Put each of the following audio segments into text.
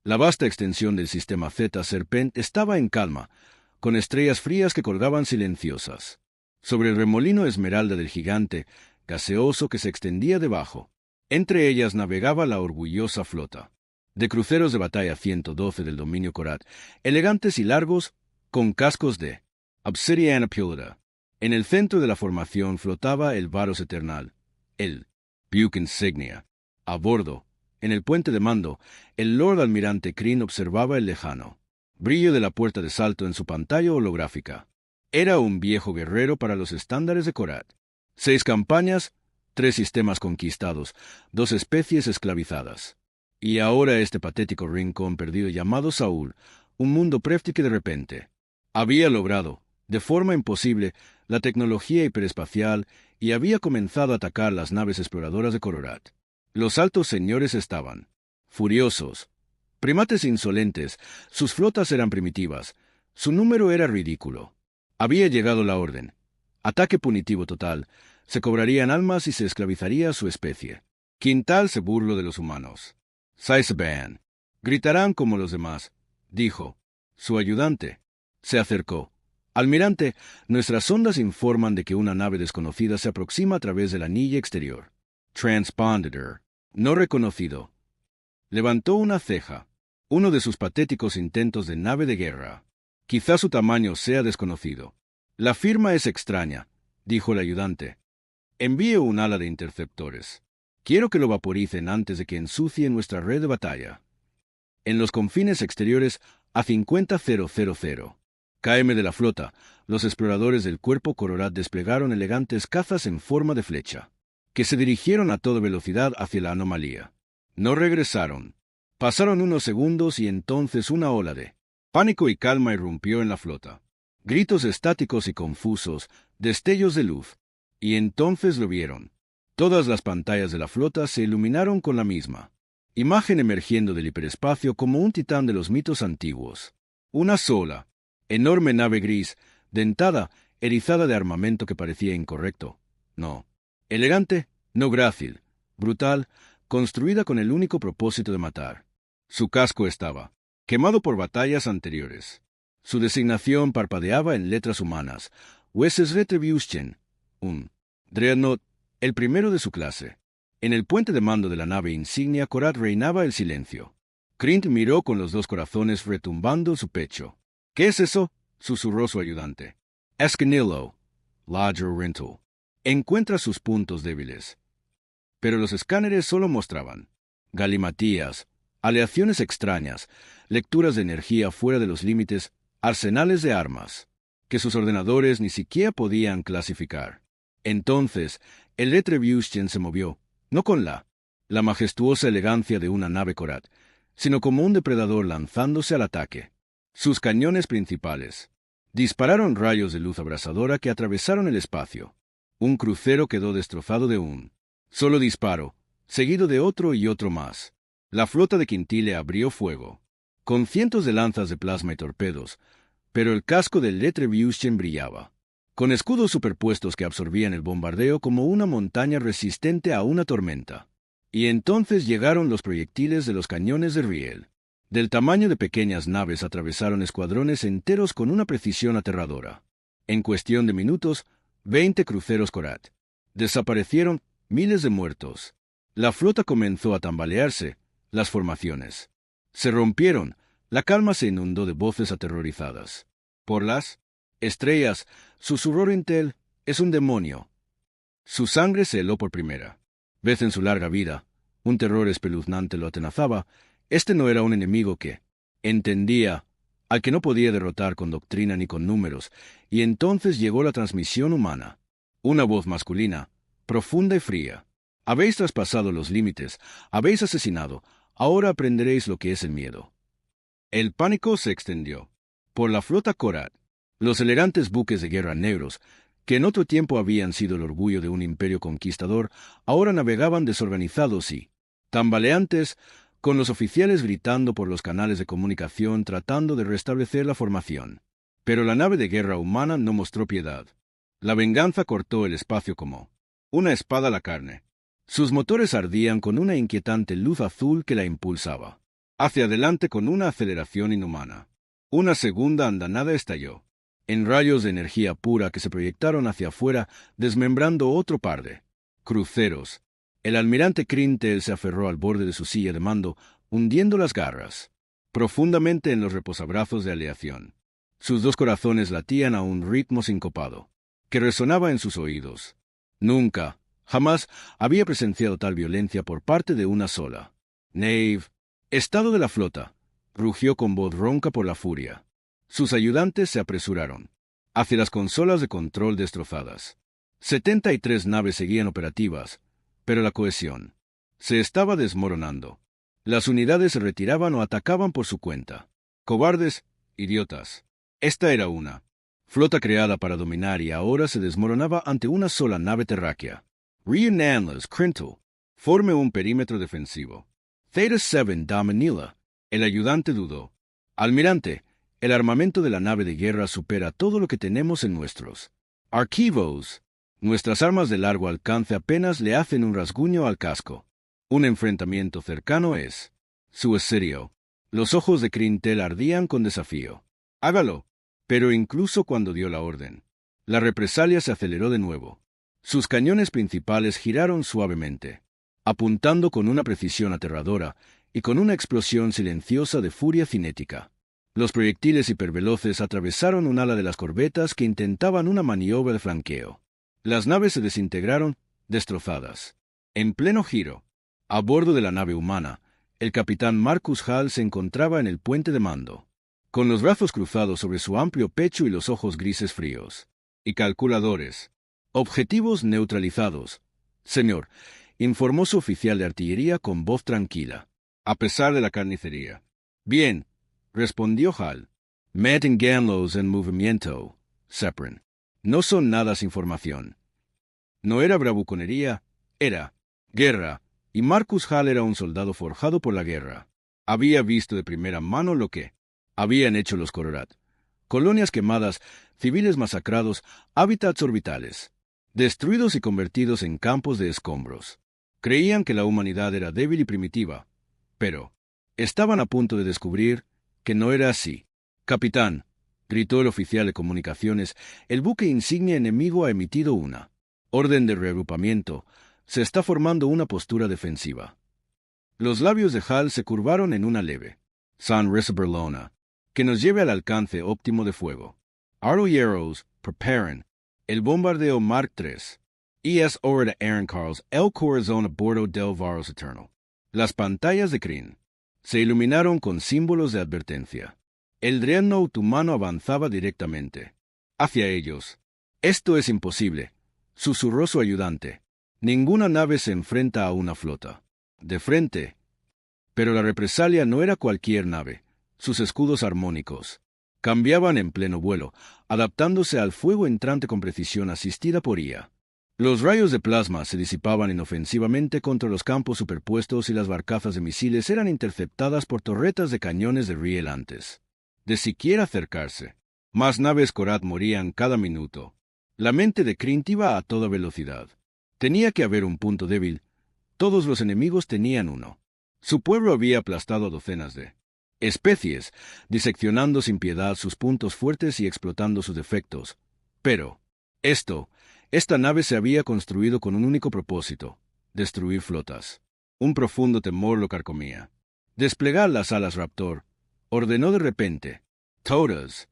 La vasta extensión del sistema Zeta Serpent estaba en calma, con estrellas frías que colgaban silenciosas. Sobre el remolino esmeralda del gigante, gaseoso que se extendía debajo. Entre ellas navegaba la orgullosa flota de cruceros de batalla 112 del dominio Korat, elegantes y largos, con cascos de Obsidiana Púrida. En el centro de la formación flotaba el Varos Eternal, el Buque Insignia. A bordo, en el puente de mando, el Lord Almirante Kryn observaba el lejano brillo de la puerta de salto en su pantalla holográfica. Era un viejo guerrero para los estándares de Korat. 6 campañas, 3 sistemas conquistados, 2 especies esclavizadas. Y ahora este patético rincón perdido llamado Saúl, un mundo préfti que de repente había logrado, de forma imposible, la tecnología hiperespacial y había comenzado a atacar las naves exploradoras de Korat. Los altos señores estaban furiosos. Primates insolentes, sus flotas eran primitivas, su número era ridículo. Había llegado la orden. Ataque punitivo total, se cobrarían almas y se esclavizaría a su especie. Quintal se burló de los humanos. Saisaban. Gritarán como los demás, dijo. Su ayudante se acercó. Almirante, nuestras sondas informan de que una nave desconocida se aproxima a través de la anilla exterior. Transponder. No reconocido. Levantó una ceja. Uno de sus patéticos intentos de nave de guerra. Quizá su tamaño sea desconocido. La firma es extraña, dijo el ayudante. Envíe un ala de interceptores. Quiero que lo vaporicen antes de que ensucie nuestra red de batalla. En los confines exteriores a 50,000. KM de la flota, los exploradores del cuerpo Korat desplegaron elegantes cazas en forma de flecha, que se dirigieron a toda velocidad hacia la anomalía. No regresaron. Pasaron unos segundos y entonces una ola de pánico y calma irrumpió en la flota. Gritos estáticos y confusos, destellos de luz. Y entonces lo vieron. Todas las pantallas de la flota se iluminaron con la misma imagen emergiendo del hiperespacio como un titán de los mitos antiguos. Una sola, enorme nave gris, dentada, erizada de armamento que parecía incorrecto. No. Elegante, no grácil, brutal, construida con el único propósito de matar. Su casco estaba quemado por batallas anteriores. Su designación parpadeaba en letras humanas. Wesses Retribution, un Dreadnought, el primero de su clase. En el puente de mando de la nave insignia Korat reinaba el silencio. Kryn miró con los 2 corazones retumbando en su pecho. ¿Qué es eso?, susurró su ayudante. Escanilo, Larger Rental. Encuentra sus puntos débiles. Pero los escáneres solo mostraban galimatías, aleaciones extrañas, lecturas de energía fuera de los límites, arsenales de armas, que sus ordenadores ni siquiera podían clasificar. Entonces, el Retribution se movió, no con la majestuosa elegancia de una nave Korat, sino como un depredador lanzándose al ataque. Sus cañones principales dispararon rayos de luz abrasadora que atravesaron el espacio. Un crucero quedó destrozado de un solo disparo, seguido de otro y otro más. La flota de Quintile abrió fuego, con cientos de lanzas de plasma y torpedos, pero el casco del Retribution brillaba, con escudos superpuestos que absorbían el bombardeo como una montaña resistente a una tormenta. Y entonces llegaron los proyectiles de los cañones de riel. Del tamaño de pequeñas naves atravesaron escuadrones enteros con una precisión aterradora. En cuestión de minutos, 20 cruceros Korat desaparecieron, miles de muertos. La flota comenzó a tambalearse, las formaciones se rompieron, la calma se inundó de voces aterrorizadas. Por las estrellas, susurró Intel, es un demonio. Su sangre se heló por primera vez en su larga vida. Un terror espeluznante lo atenazaba. Este no era un enemigo que entendía, al que no podía derrotar con doctrina ni con números, y entonces llegó la transmisión humana. Una voz masculina, profunda y fría. Habéis traspasado los límites, habéis asesinado, ahora aprenderéis lo que es el miedo. El pánico se extendió por la flota Korat. Los elegantes buques de guerra negros, que en otro tiempo habían sido el orgullo de un imperio conquistador, ahora navegaban desorganizados y tambaleantes, con los oficiales gritando por los canales de comunicación tratando de restablecer la formación. Pero la nave de guerra humana no mostró piedad. La venganza cortó el espacio como una espada a la carne. Sus motores ardían con una inquietante luz azul que la impulsaba hacia adelante con una aceleración inhumana. Una segunda andanada estalló, en rayos de energía pura que se proyectaron hacia afuera, desmembrando otro par de cruceros. El almirante Crintel se aferró al borde de su silla de mando, hundiendo las garras profundamente en los reposabrazos de aleación. Sus dos corazones latían a un ritmo sincopado, que resonaba en sus oídos. Nunca, jamás, había presenciado tal violencia por parte de una sola nave. Estado de la flota, rugió con voz ronca por la furia. Sus ayudantes se apresuraron hacia las consolas de control destrozadas. 73 naves seguían operativas, pero la cohesión se estaba desmoronando. Las unidades se retiraban o atacaban por su cuenta. Cobardes, idiotas. Esta era una flota creada para dominar y ahora se desmoronaba ante una sola nave terráquea. Reunanlas, Crintel, forme un perímetro defensivo. Theta 7 da Manila. El ayudante dudó. Almirante, el armamento de la nave de guerra supera todo lo que tenemos en nuestros archivos. Nuestras armas de largo alcance apenas le hacen un rasguño al casco. Un enfrentamiento cercano es su serio. Los ojos de Crintel ardían con desafío. Hágalo. Pero incluso cuando dio la orden, la represalia se aceleró de nuevo. Sus cañones principales giraron suavemente, apuntando con una precisión aterradora y con una explosión silenciosa de furia cinética. Los proyectiles hiperveloces atravesaron un ala de las corbetas que intentaban una maniobra de flanqueo. Las naves se desintegraron, destrozadas. En pleno giro, a bordo de la nave humana, el capitán Marcus Hall se encontraba en el puente de mando, con los brazos cruzados sobre su amplio pecho y los ojos grises fríos. Y calculadores. Objetivos neutralizados. Señor, informó su oficial de artillería con voz tranquila, a pesar de la carnicería. Bien, respondió Hall. Manténganlos en movimiento, Seprin. No son nada sin información. No era bravuconería, era guerra, y Marcus Hall era un soldado forjado por la guerra. Había visto de primera mano lo que habían hecho los Colorat. Colonias quemadas, civiles masacrados, hábitats orbitales, destruidos y convertidos en campos de escombros. Creían que la humanidad era débil y primitiva, pero estaban a punto de descubrir que no era así. Capitán, gritó el oficial de comunicaciones, el buque insignia enemigo ha emitido una orden de reagrupamiento. Se está formando una postura defensiva. Los labios de Hall se curvaron en una leve sonrisa que nos lleve al alcance óptimo de fuego. Artilleros, preparen. El bombardeo Mark III. Es hora de arrancarlos el corazón a bordo del Varus Eternal. Las pantallas de Kryn se iluminaron con símbolos de advertencia. El dreadnought humano avanzaba directamente hacia ellos. Esto es imposible, susurró su ayudante. Ninguna nave se enfrenta a una flota de frente. Pero la represalia no era cualquier nave. Sus escudos armónicos cambiaban en pleno vuelo, adaptándose al fuego entrante con precisión asistida por IA. Los rayos de plasma se disipaban inofensivamente contra los campos superpuestos y las barcazas de misiles eran interceptadas por torretas de cañones de riel antes de siquiera acercarse. Más naves Korat morían cada minuto. La mente de Kryn iba a toda velocidad. Tenía que haber un punto débil. Todos los enemigos tenían uno. Su pueblo había aplastado a docenas de especies, diseccionando sin piedad sus puntos fuertes y explotando sus defectos. Pero esta nave se había construido con un único propósito: destruir flotas. Un profundo temor lo carcomía. Desplegar las alas Raptor, ordenó de repente. Todas.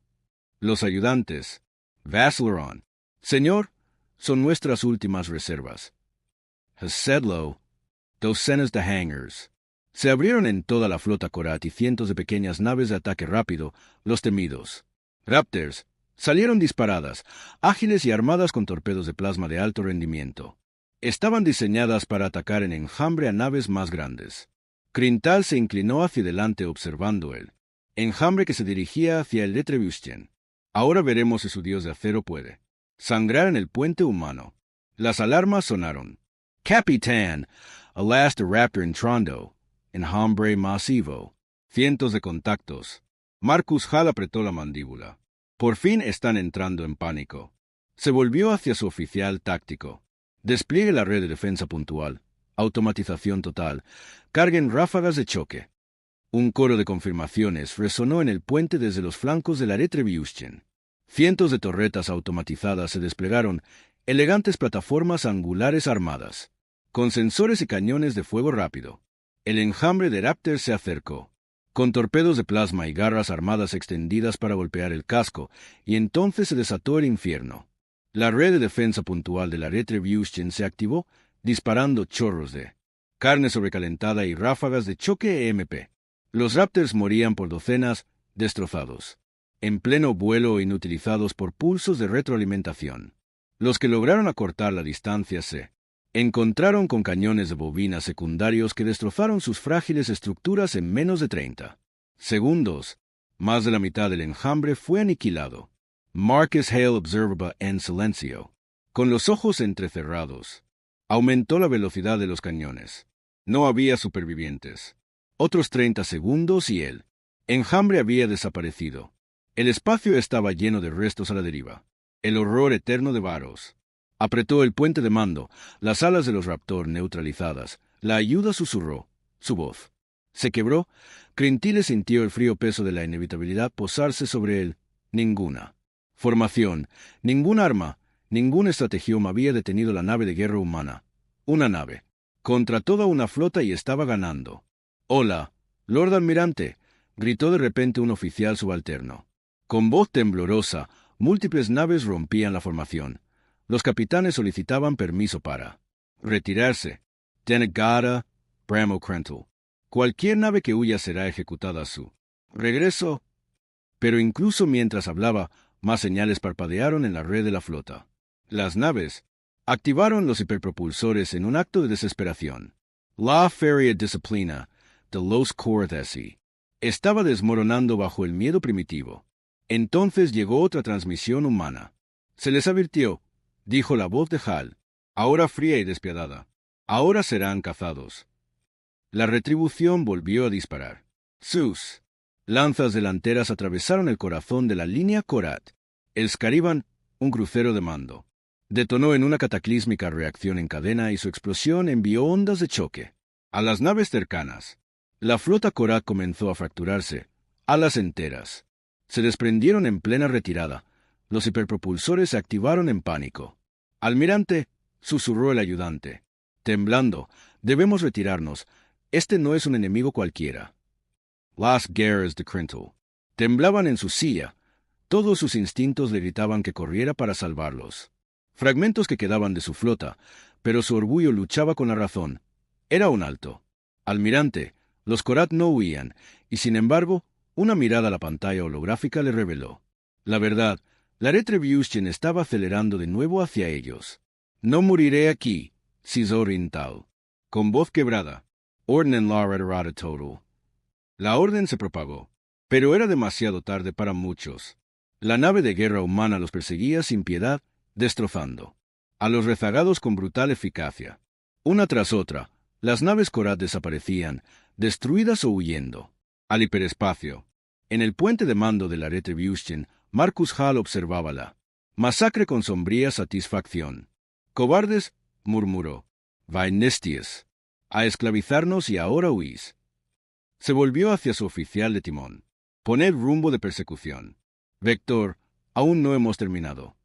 Los ayudantes. Vassaleron. Señor, son nuestras últimas reservas. Hasedlo. Docenas de hangars. Se abrieron en toda la flota Korat y cientos de pequeñas naves de ataque rápido, los temidos Raptors, salieron disparadas, ágiles y armadas con torpedos de plasma de alto rendimiento. Estaban diseñadas para atacar en enjambre a naves más grandes. Crintal se inclinó hacia delante observando el enjambre que se dirigía hacia el Retribution. Ahora veremos si su dios de acero puede sangrar en el puente humano. Las alarmas sonaron. Capitán, alas de Raptor entrando. Enjambre masivo. Cientos de contactos. Marcus Hall apretó la mandíbula. Por fin están entrando en pánico. Se volvió hacia su oficial táctico. Despliegue la red de defensa puntual. Automatización total. Carguen ráfagas de choque. Un coro de confirmaciones resonó en el puente desde los flancos de la Retribution. Cientos de torretas automatizadas se desplegaron, elegantes plataformas angulares armadas, con sensores y cañones de fuego rápido. El enjambre de Raptor se acercó, con torpedos de plasma y garras armadas extendidas para golpear el casco, y entonces se desató el infierno. La red de defensa puntual de la Retribution se activó, disparando chorros de carne sobrecalentada y ráfagas de choque EMP. Los Raptors morían por docenas, destrozados, en pleno vuelo e inutilizados por pulsos de retroalimentación. Los que lograron acortar la distancia se encontraron con cañones de bobina secundarios que destrozaron sus frágiles estructuras en menos de 30 segundos. Más de la mitad del enjambre fue aniquilado. Marcus Hale observaba en silencio, con los ojos entrecerrados. Aumentó la velocidad de los cañones. No había supervivientes. Otros 30 segundos y el enjambre había desaparecido. El espacio estaba lleno de restos a la deriva. El horror eterno de Varos. Apretó el puente de mando, las alas de los Raptor neutralizadas. La ayuda susurró. Su voz se quebró. Crintile sintió el frío peso de la inevitabilidad posarse sobre él. Ninguna formación, ninguna arma, ningún estratagioma había detenido la nave de guerra humana. Una nave contra toda una flota y estaba ganando. «Hola, Lord Almirante», gritó de repente un oficial subalterno. Con voz temblorosa, múltiples naves rompían la formación. Los capitanes solicitaban permiso para retirarse. «Denegada, Bram O'Crental. Cualquier nave que huya será ejecutada a su regreso». Pero incluso mientras hablaba, más señales parpadearon en la red de la flota. Las naves activaron los hiperpropulsores en un acto de desesperación. La Feria Disciplina de los Cortesi estaba desmoronando bajo el miedo primitivo. Entonces llegó otra transmisión humana. «Se les advirtió», dijo la voz de Hal, ahora fría y despiadada. «Ahora serán cazados». La retribución volvió a disparar. Sus lanzas delanteras atravesaron el corazón de la línea Korat. El Scariban, un crucero de mando, detonó en una cataclísmica reacción en cadena y su explosión envió ondas de choque a las naves cercanas. La flota Korat comenzó a fracturarse, alas enteras se desprendieron en plena retirada. Los hiperpropulsores se activaron en pánico. «Almirante», susurró el ayudante, temblando, «debemos retirarnos. Este no es un enemigo cualquiera». Las guerras de Crintle temblaban en su silla. Todos sus instintos le gritaban que corriera para salvarlos. Fragmentos que quedaban de su flota, pero su orgullo luchaba con la razón. Era un alto. «Almirante», los Korat no huían, y sin embargo, una mirada a la pantalla holográfica le reveló la verdad. La Retribution estaba acelerando de nuevo hacia ellos. «No moriré aquí», cisó Rintal, con voz quebrada. «Orden la retirada total». La orden se propagó, pero era demasiado tarde para muchos. La nave de guerra humana los perseguía sin piedad, destrozando a los rezagados con brutal eficacia. Una tras otra, las naves Korat desaparecían, destruidas o huyendo al hiperespacio. En el puente de mando de la Retribution, Marcus Hall observaba la masacre con sombría satisfacción. «Cobardes», murmuró, «vainestias, a esclavizarnos y ahora huís». Se volvió hacia su oficial de timón. «Poned rumbo de persecución. Vector, aún no hemos terminado».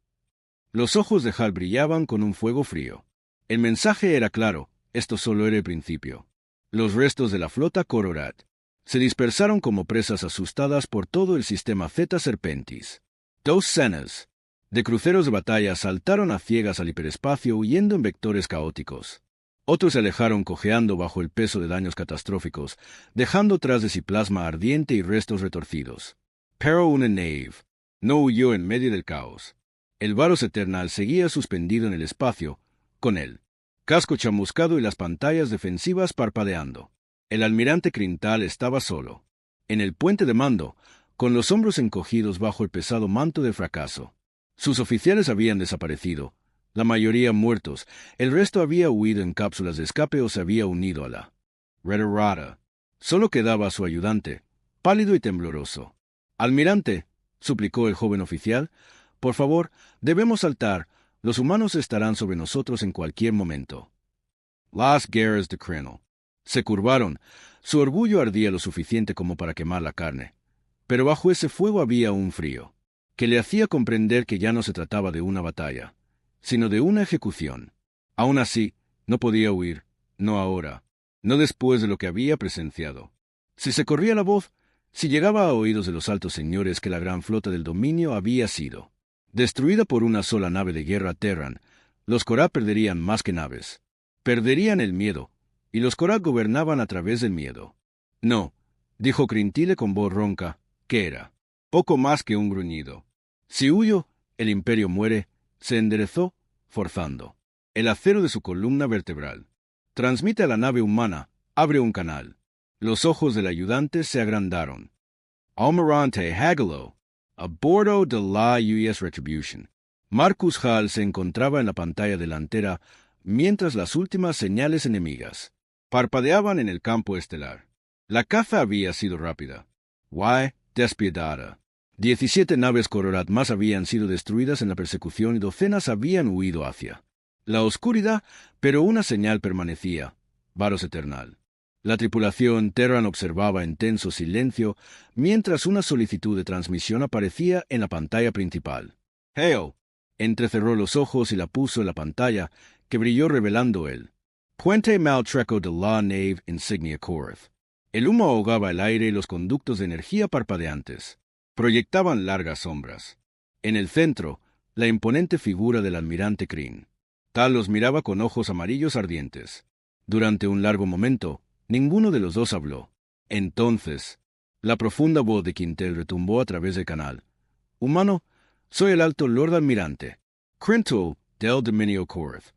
Los ojos de Hal brillaban con un fuego frío. El mensaje era claro, esto solo era el principio. Los restos de la flota Korat se dispersaron como presas asustadas por todo el sistema Zeta Serpentis. 2 cenas de cruceros de batalla saltaron a ciegas al hiperespacio huyendo en vectores caóticos. Otros se alejaron cojeando bajo el peso de daños catastróficos, dejando tras de sí plasma ardiente y restos retorcidos. Pero una nave no huyó en medio del caos. El Varos Eternal seguía suspendido en el espacio, con el casco chamuscado y las pantallas defensivas parpadeando. El almirante Crintal estaba solo, en el puente de mando, con los hombros encogidos bajo el pesado manto del fracaso. Sus oficiales habían desaparecido, la mayoría muertos. El resto había huido en cápsulas de escape o se había unido a la retirada. Solo quedaba su ayudante, pálido y tembloroso. «Almirante», suplicó el joven oficial, «por favor, debemos saltar. Los humanos estarán sobre nosotros en cualquier momento». «Las guerras de Crintle», Se curvaron. Su orgullo ardía lo suficiente como para quemar la carne. Pero bajo ese fuego había un frío, que le hacía comprender que ya no se trataba de una batalla, sino de una ejecución. Aún así, no podía huir, no ahora, no después de lo que había presenciado. Si se corría la voz, si llegaba a oídos de los altos señores que la gran flota del dominio había sido destruida por una sola nave de guerra Terran, los Korá perderían más que naves. Perderían el miedo, y los Korá gobernaban a través del miedo. No, dijo Crintile con voz ronca, ¿qué era? Poco más que un gruñido. Si huyo, el imperio muere, se enderezó, forzando el acero de su columna vertebral. Transmite a la nave humana, abre un canal. Los ojos del ayudante se agrandaron. Almirante Hagalo, a bordo de la USS Retribution. Marcus Hall se encontraba en la pantalla delantera mientras las últimas señales enemigas parpadeaban en el campo estelar. La caza había sido rápida. Despiadada. 17 naves Kororat más habían sido destruidas en la persecución y docenas habían huido hacia la oscuridad, pero una señal permanecía, Varos Eternal. La tripulación Terran observaba en tenso silencio mientras una solicitud de transmisión aparecía en la pantalla principal. Hale entrecerró los ojos y la puso en la pantalla, que brilló revelando el Puente Maltreco de la Nave Insignia Korath. El humo ahogaba el aire y los conductos de energía parpadeantes proyectaban largas sombras. En el centro, la imponente figura del almirante Kryn. Tal los miraba con ojos amarillos ardientes. Durante un largo momento, ninguno de los dos habló. Entonces, la profunda voz de Quintel retumbó a través del canal. Humano, soy el alto Lord Almirante Crintal del Dominio Korath.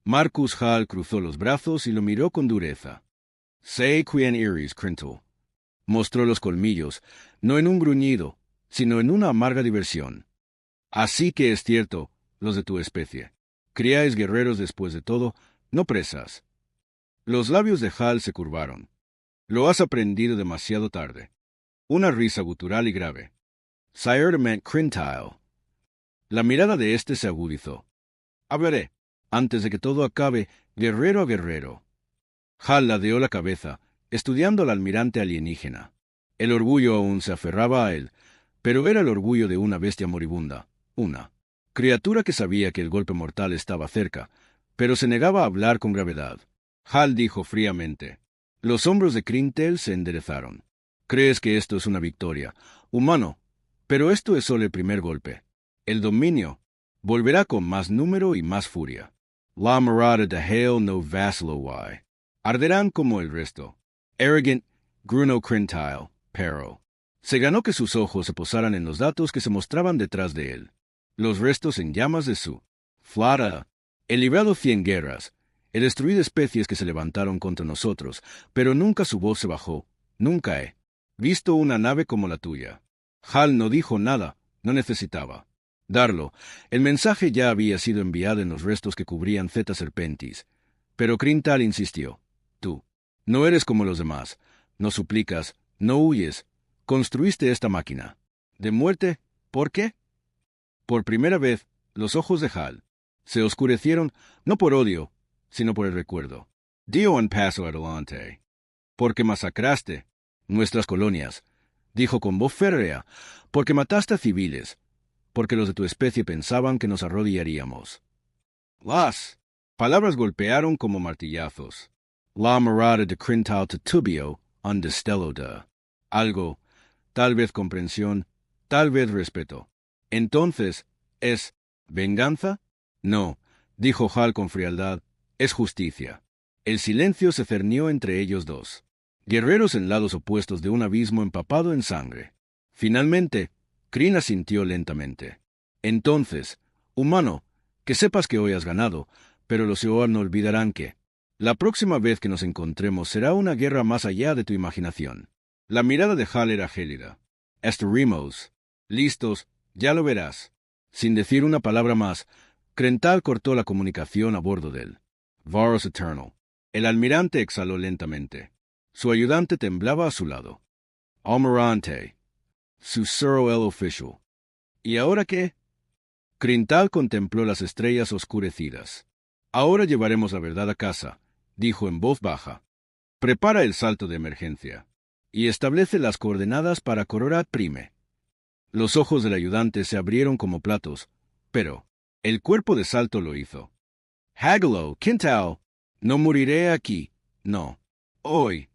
Marcus Hall cruzó los brazos y lo miró con dureza. Sei quien iris, Crintal. Mostró los colmillos, no en un gruñido, sino en una amarga diversión. Así que es cierto, los de tu especie. Criáis guerreros después de todo, no presas. Los labios de Hal se curvaron. Lo has aprendido demasiado tarde. Una risa gutural y grave. Sire Crintile. La mirada de éste se agudizó. Hablaré, antes de que todo acabe, guerrero a guerrero. Hal ladeó la cabeza, estudiando al almirante alienígena. El orgullo aún se aferraba a él, pero era el orgullo de una bestia moribunda, una criatura que sabía que el golpe mortal estaba cerca, pero se negaba a hablar con gravedad. Hal dijo fríamente. Los hombros de Crintel se enderezaron. Crees que esto es una victoria, humano, pero esto es solo el primer golpe. El dominio volverá con más número y más furia. La morada de Hale no vacilo why. Arderán como el resto. Arrogant, Gruno Crintile, pero se ganó que sus ojos se posaran en los datos que se mostraban detrás de él. Los restos en llamas de su flota. He librado 100 guerras. He destruido especies que se levantaron contra nosotros, pero nunca su voz se bajó. Nunca he visto una nave como la tuya. Hal no dijo nada, no necesitaba darlo. El mensaje ya había sido enviado en los restos que cubrían Zeta Serpentis. Pero Crintal insistió. Tú no eres como los demás. No suplicas, no huyes. Construiste esta máquina de muerte. ¿Por qué? Por primera vez, los ojos de Hal se oscurecieron no por odio, sino por el recuerdo. Dio un paso adelante. Porque masacraste nuestras colonias, dijo con voz férrea, porque mataste a civiles, porque los de tu especie pensaban que nos arrodillaríamos. Las palabras golpearon como martillazos. La morada de Crintal titubeó un destello de algo, tal vez comprensión, tal vez respeto. Entonces, ¿es venganza? No, dijo Hal con frialdad, es justicia. El silencio se cernió entre ellos dos. Guerreros en lados opuestos de un abismo empapado en sangre. Finalmente, Kryn asintió lentamente. Entonces, humano, que sepas que hoy has ganado, pero los Seoar no olvidarán que la próxima vez que nos encontremos será una guerra más allá de tu imaginación. La mirada de Hal era gélida. Estaremos listos, ya lo verás. Sin decir una palabra más, Crental cortó la comunicación a bordo del Varos Eternal. El almirante exhaló lentamente. Su ayudante temblaba a su lado. Almirante, susurró el oficial. ¿Y ahora qué? Crintal contempló las estrellas oscurecidas. Ahora llevaremos la verdad a casa, dijo en voz baja. Prepara el salto de emergencia y establece las coordenadas para Corat Prime. Los ojos del ayudante se abrieron como platos, pero el cuerpo de salto lo hizo. Hagelo, Quintal, no moriré aquí, no, hoy.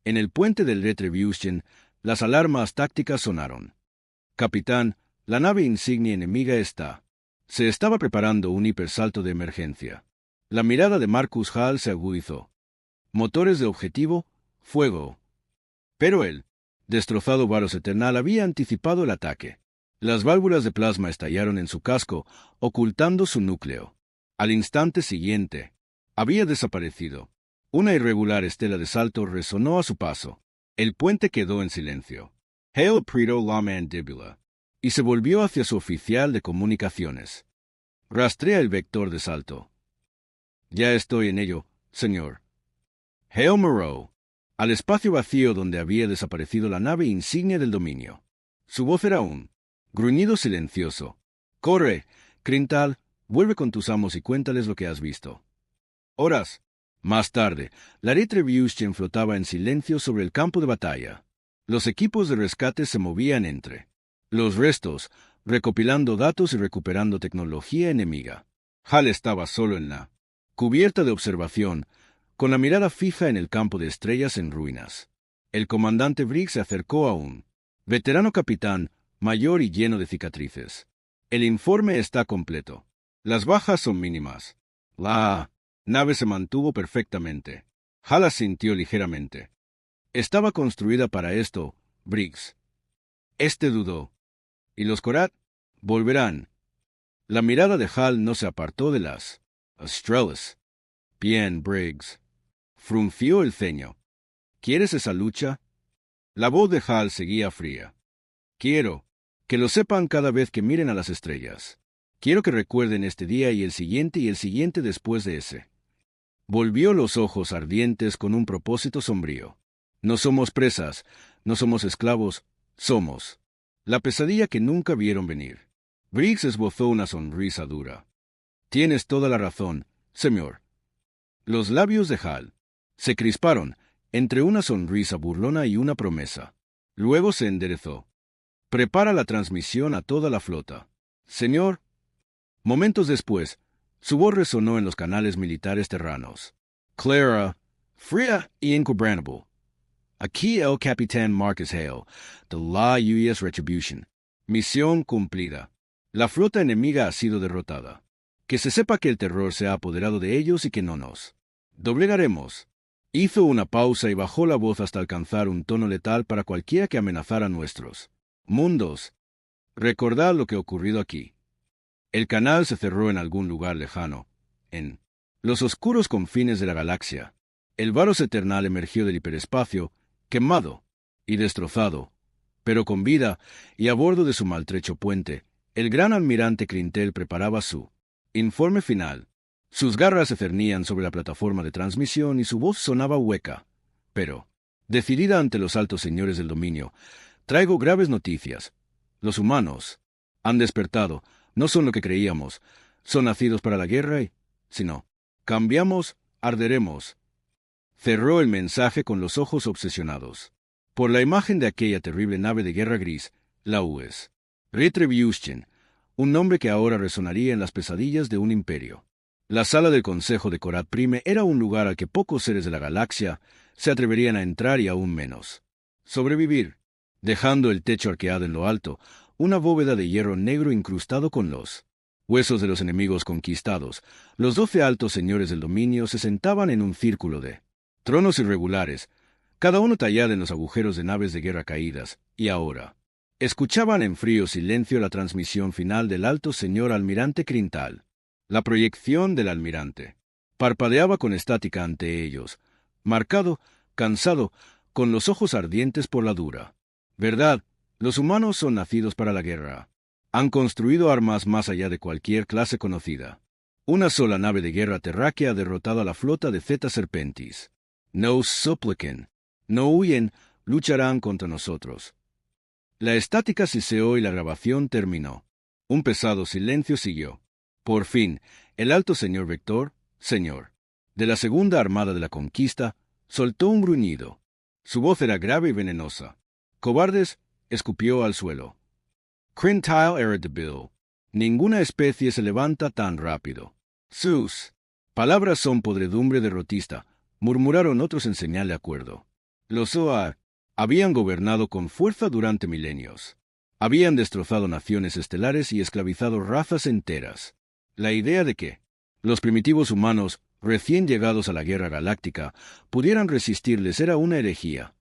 En el puente del Retribution, las alarmas tácticas sonaron. Capitán, la nave insignia enemiga se estaba preparando un hipersalto de emergencia. La mirada de Marcus Hall se agudizó. Motores de objetivo, fuego. Pero el destrozado Varos Eternal había anticipado el ataque. Las válvulas de plasma estallaron en su casco, ocultando su núcleo. Al instante siguiente, había desaparecido. Una irregular estela de salto resonó a su paso. El puente quedó en silencio. Hail Preto la mandíbula. Y se volvió hacia su oficial de comunicaciones. Rastrea el vector de salto. Ya estoy en ello, señor. Hail Moreau. Al espacio vacío donde había desaparecido la nave insignia del dominio. Su voz era un gruñido silencioso. Corre, Quintal, vuelve con tus amos y cuéntales lo que has visto. Horas más tarde, la Retribution flotaba en silencio sobre el campo de batalla. Los equipos de rescate se movían entre los restos, recopilando datos y recuperando tecnología enemiga. Hal estaba solo en la cubierta de observación, con la mirada fija en el campo de estrellas en ruinas. El comandante Briggs se acercó a un veterano capitán, mayor y lleno de cicatrices. El informe está completo. Las bajas son mínimas. La nave se mantuvo perfectamente. Hal asintió ligeramente. Estaba construida para esto, Briggs. Dudó. ¿Y los Corat? Volverán. La mirada de Hal no se apartó de las Astrales. Bien, Briggs. Frunció el ceño. ¿Quieres esa lucha? La voz de Hal seguía fría. Quiero que lo sepan cada vez que miren a las estrellas. Quiero que recuerden este día y el siguiente después de ese. Volvió los ojos ardientes con un propósito sombrío. No somos presas, no somos esclavos, somos la pesadilla que nunca vieron venir. Briggs esbozó una sonrisa dura. Tienes toda la razón, señor. Los labios de Hal se crisparon entre una sonrisa burlona y una promesa. Luego se enderezó. Prepara la transmisión a toda la flota. Señor. Momentos después, su voz resonó en los canales militares terranos. Clara, fría y inquebrantable. Aquí el capitán Marcus Hale, de la U.S. Retribution. Misión cumplida. La flota enemiga ha sido derrotada. Que se sepa que el terror se ha apoderado de ellos y que no nos doblegaremos. Hizo una pausa y bajó la voz hasta alcanzar un tono letal para cualquiera que amenazara nuestros mundos. Recordad lo que ha ocurrido aquí. El canal se cerró en algún lugar lejano, en los oscuros confines de la galaxia. El Varos Eternal emergió del hiperespacio, quemado y destrozado, pero con vida y a bordo de su maltrecho puente. El gran almirante Quintal preparaba su informe final. Sus garras se cernían sobre la plataforma de transmisión y su voz sonaba hueca, pero decidida ante los altos señores del dominio. Traigo graves noticias. Los humanos han despertado. No son lo que creíamos. Son nacidos para la guerra y, si no cambiamos, arderemos. Cerró el mensaje con los ojos obsesionados por la imagen de aquella terrible nave de guerra gris, la U.S. Retribution, un nombre que ahora resonaría en las pesadillas de un imperio. La sala del Consejo de Corat Prime era un lugar al que pocos seres de la galaxia se atreverían a entrar y aún menos sobrevivir, dejando el techo arqueado en lo alto, una bóveda de hierro negro incrustado con los huesos de los enemigos conquistados. Los 12 altos señores del dominio se sentaban en un círculo de tronos irregulares, cada uno tallado en los agujeros de naves de guerra caídas, y ahora escuchaban en frío silencio la transmisión final del alto señor almirante Quintal. La proyección del almirante parpadeaba con estática ante ellos, marcado, cansado, con los ojos ardientes por la dura verdad. Los humanos son nacidos para la guerra. Han construido armas más allá de cualquier clase conocida. Una sola nave de guerra terráquea ha derrotado a la flota de Zeta Serpentis. No supliquen, no huyen, lucharán contra nosotros. La estática ceseó y la grabación terminó. Un pesado silencio siguió. Por fin, el alto señor Vector, señor de la Segunda Armada de la Conquista, Soltó un gruñido. Su voz era grave y venenosa. Cobardes, escupió al suelo. Crintile era débil. Ninguna especie se levanta tan rápido. Sus palabras son podredumbre derrotista, murmuraron otros en señal de acuerdo. Los Zoar habían gobernado con fuerza durante milenios. Habían destrozado naciones estelares y esclavizado razas enteras. La idea de que los primitivos humanos, recién llegados a la guerra galáctica, pudieran resistirles era una herejía.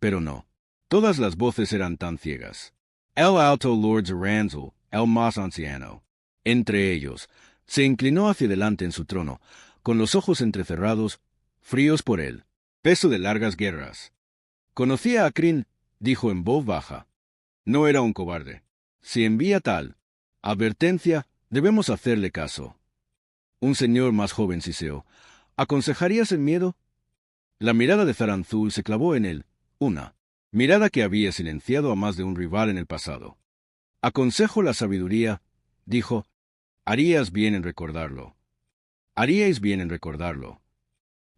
Pero no. Todas las voces eran tan ciegas. El Alto Lord Zaranzal, el más anciano, entre ellos, se inclinó hacia adelante en su trono, con los ojos entrecerrados, fríos por el peso de largas guerras. Conocía a Kryn, dijo en voz baja. No era un cobarde. Si envía tal advertencia, debemos hacerle caso. Un señor más joven siseó. ¿Aconsejarías el miedo? La mirada de Zaranzul se clavó en él, una mirada que había silenciado a más de un rival en el pasado. Aconsejo la sabiduría, dijo. Haríais bien en recordarlo. Haríais bien en recordarlo.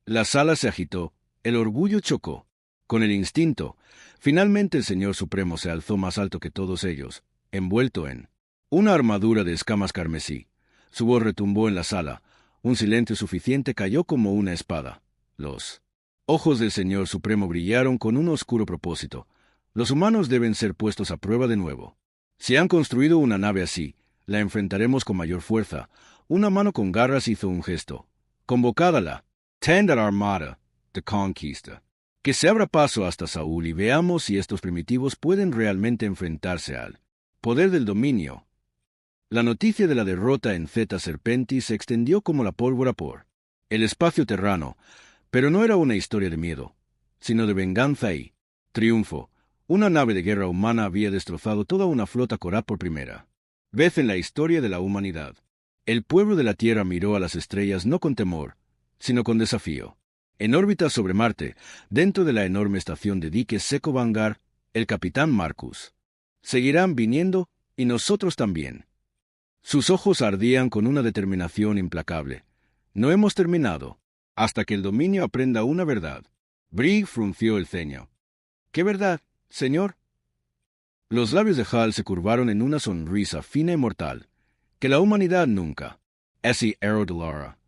La sala se agitó, el orgullo chocó. Con el instinto, finalmente el Señor Supremo se alzó más alto que todos ellos, envuelto en una armadura de escamas carmesí. Su voz retumbó en la sala. Un silencio suficiente cayó como una espada. Los ojos del Señor Supremo brillaron con un oscuro propósito. Los humanos deben ser puestos a prueba de nuevo. Si han construido una nave así, la enfrentaremos con mayor fuerza. Una mano con garras hizo un gesto. Convocádala. Tendar armada de conquista. Que se abra paso hasta Saúl y veamos si estos primitivos pueden realmente enfrentarse al poder del dominio. La noticia de la derrota en Zeta Serpentis se extendió como la pólvora por el espacio terrano, pero no era una historia de miedo, sino de venganza y triunfo. Una nave de guerra humana había destrozado toda una flota Korat por primera vez en la historia de la humanidad. El pueblo de la Tierra miró a las estrellas no con temor, sino con desafío. En órbita sobre Marte, dentro de la enorme estación de dique seco Vanguard, el capitán Marcus. Seguirán viniendo, y nosotros también. Sus ojos ardían con una determinación implacable. No hemos terminado, hasta que el dominio aprenda una verdad. Brigg frunció el ceño. ¿Qué verdad, señor? Los labios de Hal se curvaron en una sonrisa fina y mortal. Que la humanidad nunca. Esi Aero de Lara.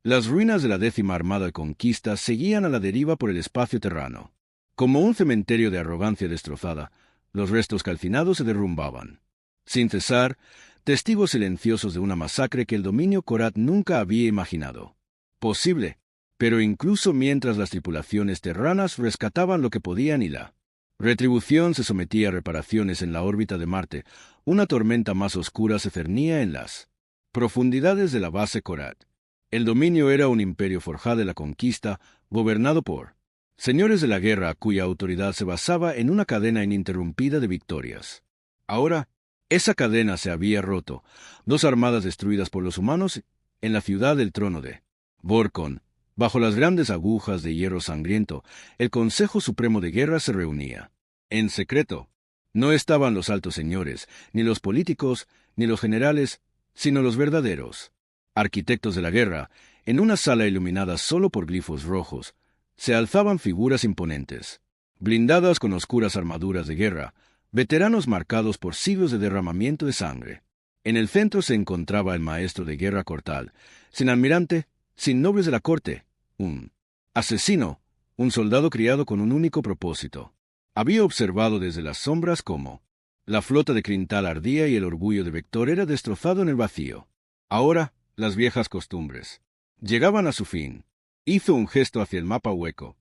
Las ruinas de la 10ª Armada de Conquista seguían a la deriva por el espacio terrano. Como un cementerio de arrogancia destrozada, los restos calcinados se derrumbaban. Sin cesar, testigos silenciosos de una masacre que el dominio Korat nunca había imaginado posible, pero incluso mientras las tripulaciones terranas rescataban lo que podían y la retribución se sometía a reparaciones en la órbita de Marte, una tormenta más oscura se cernía en las profundidades de la base Korat. El dominio era un imperio forjado de la conquista, gobernado por señores de la guerra cuya autoridad se basaba en una cadena ininterrumpida de victorias. Ahora, esa cadena se había roto, 2 armadas destruidas por los humanos en la ciudad del trono de Vorkon. Bajo las grandes agujas de hierro sangriento, el Consejo Supremo de Guerra se reunía. En secreto. No estaban los altos señores, ni los políticos, ni los generales, sino los verdaderos arquitectos de la guerra. En una sala iluminada solo por glifos rojos, se alzaban figuras imponentes, blindadas con oscuras armaduras de guerra, veteranos marcados por siglos de derramamiento de sangre. En el centro se encontraba el maestro de guerra Cortal, sin almirante, sin nobles de la corte, un asesino, un soldado criado con un único propósito. Había observado desde las sombras cómo la flota de Crintal ardía y el orgullo de Vector era destrozado en el vacío. Ahora, las viejas costumbres llegaban a su fin. Hizo un gesto hacia el mapa hueco.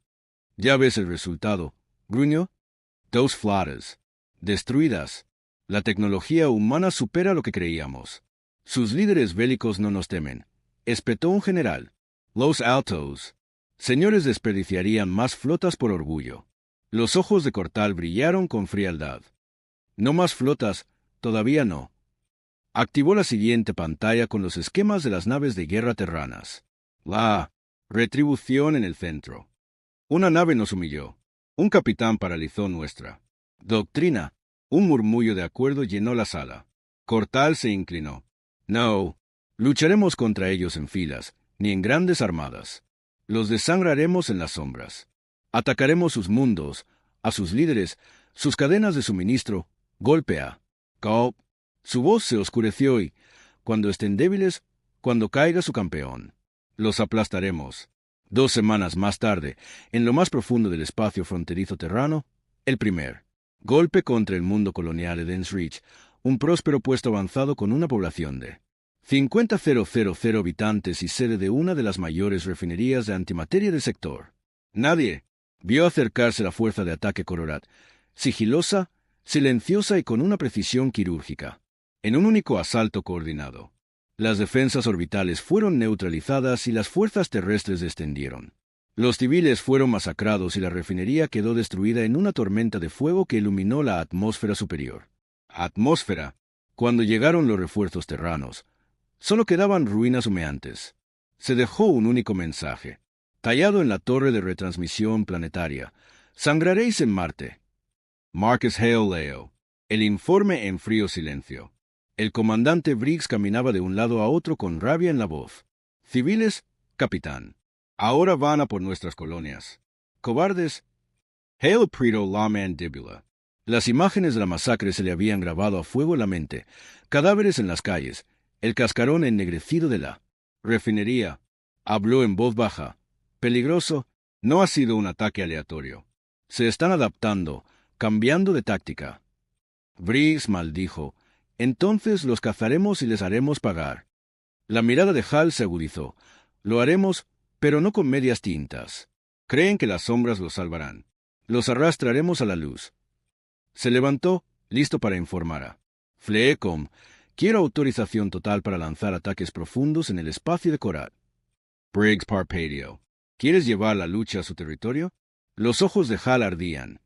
Ya ves el resultado, gruñó. 2 flotas destruidas. La tecnología humana supera lo que creíamos. Sus líderes bélicos no nos temen, espetó un general. Los altos señores desperdiciarían más flotas por orgullo. Los ojos de Cortal brillaron con frialdad. No más flotas, todavía no. Activó la siguiente pantalla con los esquemas de las naves de guerra terranas. La retribución en el centro. Una nave nos humilló. Un capitán paralizó nuestra doctrina. Un murmullo de acuerdo llenó la sala. Cortal se inclinó. No, lucharemos contra ellos en filas, ni en grandes armadas. Los desangraremos en las sombras. Atacaremos sus mundos, a sus líderes, sus cadenas de suministro. Golpea. Gulp. Su voz se oscureció y, cuando estén débiles, cuando caiga su campeón, los aplastaremos. 2 semanas más tarde, en lo más profundo del espacio fronterizo terrano, el primer golpe contra el mundo colonial Eden's Reach, un próspero puesto avanzado con una población de 50,000 habitantes y sede de una de las mayores refinerías de antimateria del sector. Nadie vio acercarse la fuerza de ataque Cororat, sigilosa, silenciosa y con una precisión quirúrgica, en un único asalto coordinado. Las defensas orbitales fueron neutralizadas y las fuerzas terrestres descendieron. Los civiles fueron masacrados y la refinería quedó destruida en una tormenta de fuego que iluminó la atmósfera superior. Atmósfera. Cuando llegaron los refuerzos terranos, solo quedaban ruinas humeantes. Se dejó un único mensaje, tallado en la torre de retransmisión planetaria: sangraréis en Marte. Marcus Hale Leo. El informe en frío silencio. El comandante Briggs caminaba de un lado a otro con rabia en la voz. Civiles, capitán. Ahora van a por nuestras colonias. Cobardes. Hale Prieto la mandíbula. Las imágenes de la masacre se le habían grabado a fuego en la mente. Cadáveres en las calles. El cascarón ennegrecido de la refinería. Habló en voz baja. Peligroso. No ha sido un ataque aleatorio. Se están adaptando, cambiando de táctica. Briggs maldijo. Entonces los cazaremos y les haremos pagar. La mirada de Hal se agudizó. Lo haremos, pero no con medias tintas. Creen que las sombras los salvarán. Los arrastraremos a la luz. Se levantó, listo para informar a Fleecom. Quiero autorización total para lanzar ataques profundos en el espacio de Korat. Briggs parpadeó. ¿Quieres llevar la lucha a su territorio? Los ojos de Hal ardían.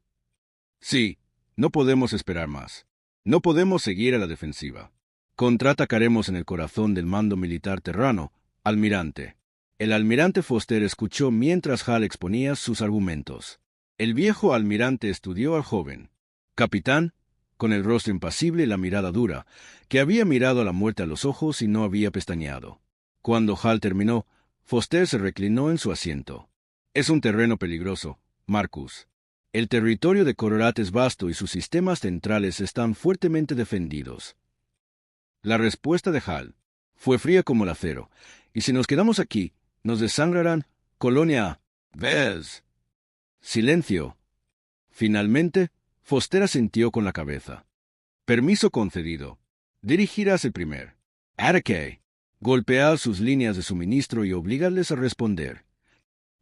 Sí, no podemos esperar más. No podemos seguir a la defensiva. Contraatacaremos en el corazón del mando militar terrano, almirante. El almirante Foster escuchó mientras Hal exponía sus argumentos. El viejo almirante estudió al joven capitán, con el rostro impasible y la mirada dura, que había mirado a la muerte a los ojos y no había pestañeado. Cuando Hal terminó, Foster se reclinó en su asiento. Es un terreno peligroso, Marcus. El territorio de Cororat es vasto y sus sistemas centrales están fuertemente defendidos. La respuesta de Hal fue fría como el acero. Y si nos quedamos aquí, nos desangrarán. Colonia. ¿Ves? Silencio. Finalmente, Foster asintió con la cabeza. Permiso concedido. Dirigirás el primer ataque. Golpead sus líneas de suministro y obligadles a responder.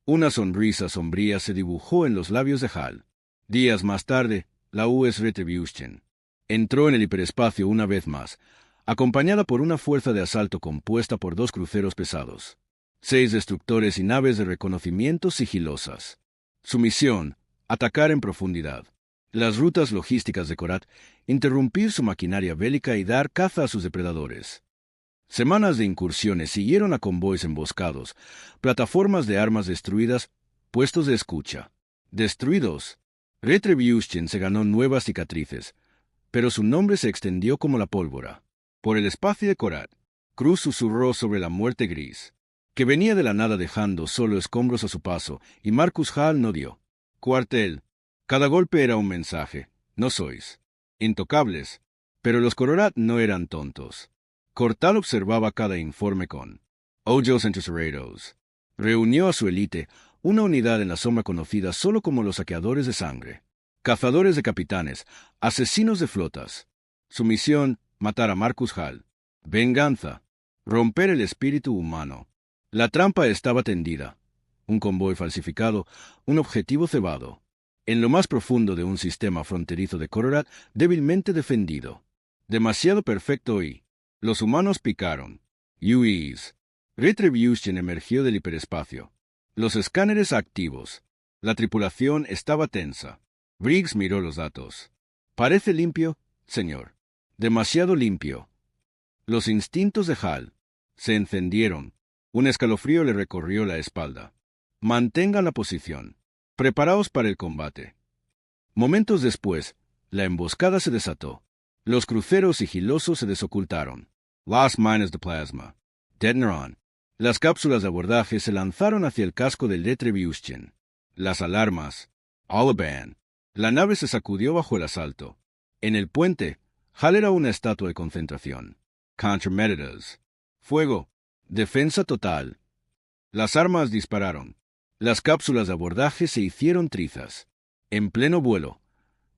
Una sonrisa sombría se dibujó en los labios de Hal. Días más tarde, la US Retribution entró en el hiperespacio una vez más, acompañada por una fuerza de asalto compuesta por 2 cruceros pesados, 6 destructores y naves de reconocimiento sigilosas. Su misión: atacar en profundidad las rutas logísticas de Korat, interrumpir su maquinaria bélica y dar caza a sus depredadores. Semanas de incursiones siguieron a convoys emboscados, plataformas de armas destruidas, puestos de escucha destruidos. Retribution se ganó nuevas cicatrices, pero su nombre se extendió como la pólvora. Por el espacio de Korat, Cruz susurró sobre la muerte gris, que venía de la nada dejando solo escombros a su paso, y Marcus Hall no dio cuartel. Cada golpe era un mensaje. No sois intocables, pero los Cororat no eran tontos. Cortal observaba cada informe con ojos entrecerrados. Reunió a su élite, una unidad en la sombra conocida solo como los saqueadores de sangre, cazadores de capitanes, asesinos de flotas. Su misión: matar a Marcus Hall. Venganza: romper el espíritu humano. La trampa estaba tendida. Un convoy falsificado, un objetivo cebado, en lo más profundo de un sistema fronterizo de Cororat débilmente defendido. Demasiado perfecto y los humanos picaron. UEs. Retribution emergió del hiperespacio. Los escáneres activos. La tripulación estaba tensa. Briggs miró los datos. Parece limpio, señor. Demasiado limpio. Los instintos de Hal se encendieron. Un escalofrío le recorrió la espalda. Mantengan la posición. Preparaos para el combate. Momentos después, la emboscada se desató. Los cruceros sigilosos se desocultaron. Las minas de plasma. Dead Neuron. Las cápsulas de abordaje se lanzaron hacia el casco del Retribution. Las alarmas. Oliban. La nave se sacudió bajo el asalto. En el puente, Hal era una estatua de concentración. Contramedidas. Fuego. Defensa total. Las armas dispararon. Las cápsulas de abordaje se hicieron trizas. En pleno vuelo.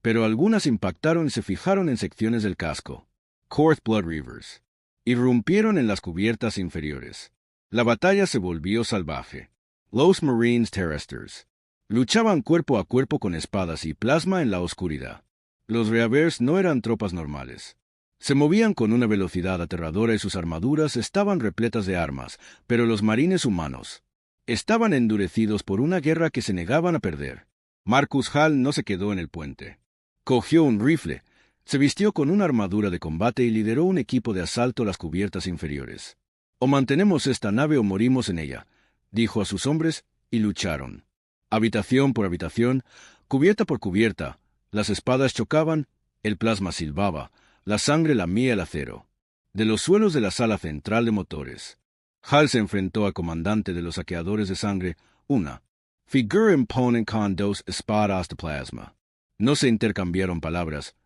Pero algunas impactaron y se fijaron en secciones del casco. Courth Blood Reavers. Irrumpieron en las cubiertas inferiores. La batalla se volvió salvaje. Los Marines Terrestres. Luchaban cuerpo a cuerpo con espadas y plasma en la oscuridad. Los Reavers no eran tropas normales. Se movían con una velocidad aterradora y sus armaduras estaban repletas de armas, pero los marines humanos estaban endurecidos por una guerra que se negaban a perder. Marcus Hall no se quedó en el puente. Cogió un rifle, se vistió con una armadura de combate y lideró un equipo de asalto a las cubiertas inferiores. «O mantenemos esta nave o morimos en ella», dijo a sus hombres, y lucharon. Habitación por habitación, cubierta por cubierta, las espadas chocaban, el plasma silbaba, la sangre lamía el acero. De los suelos de la sala central de motores, Hal se enfrentó al comandante de los saqueadores de sangre, una figura imponente con dos espadas de plasma. No se intercambiaron palabras,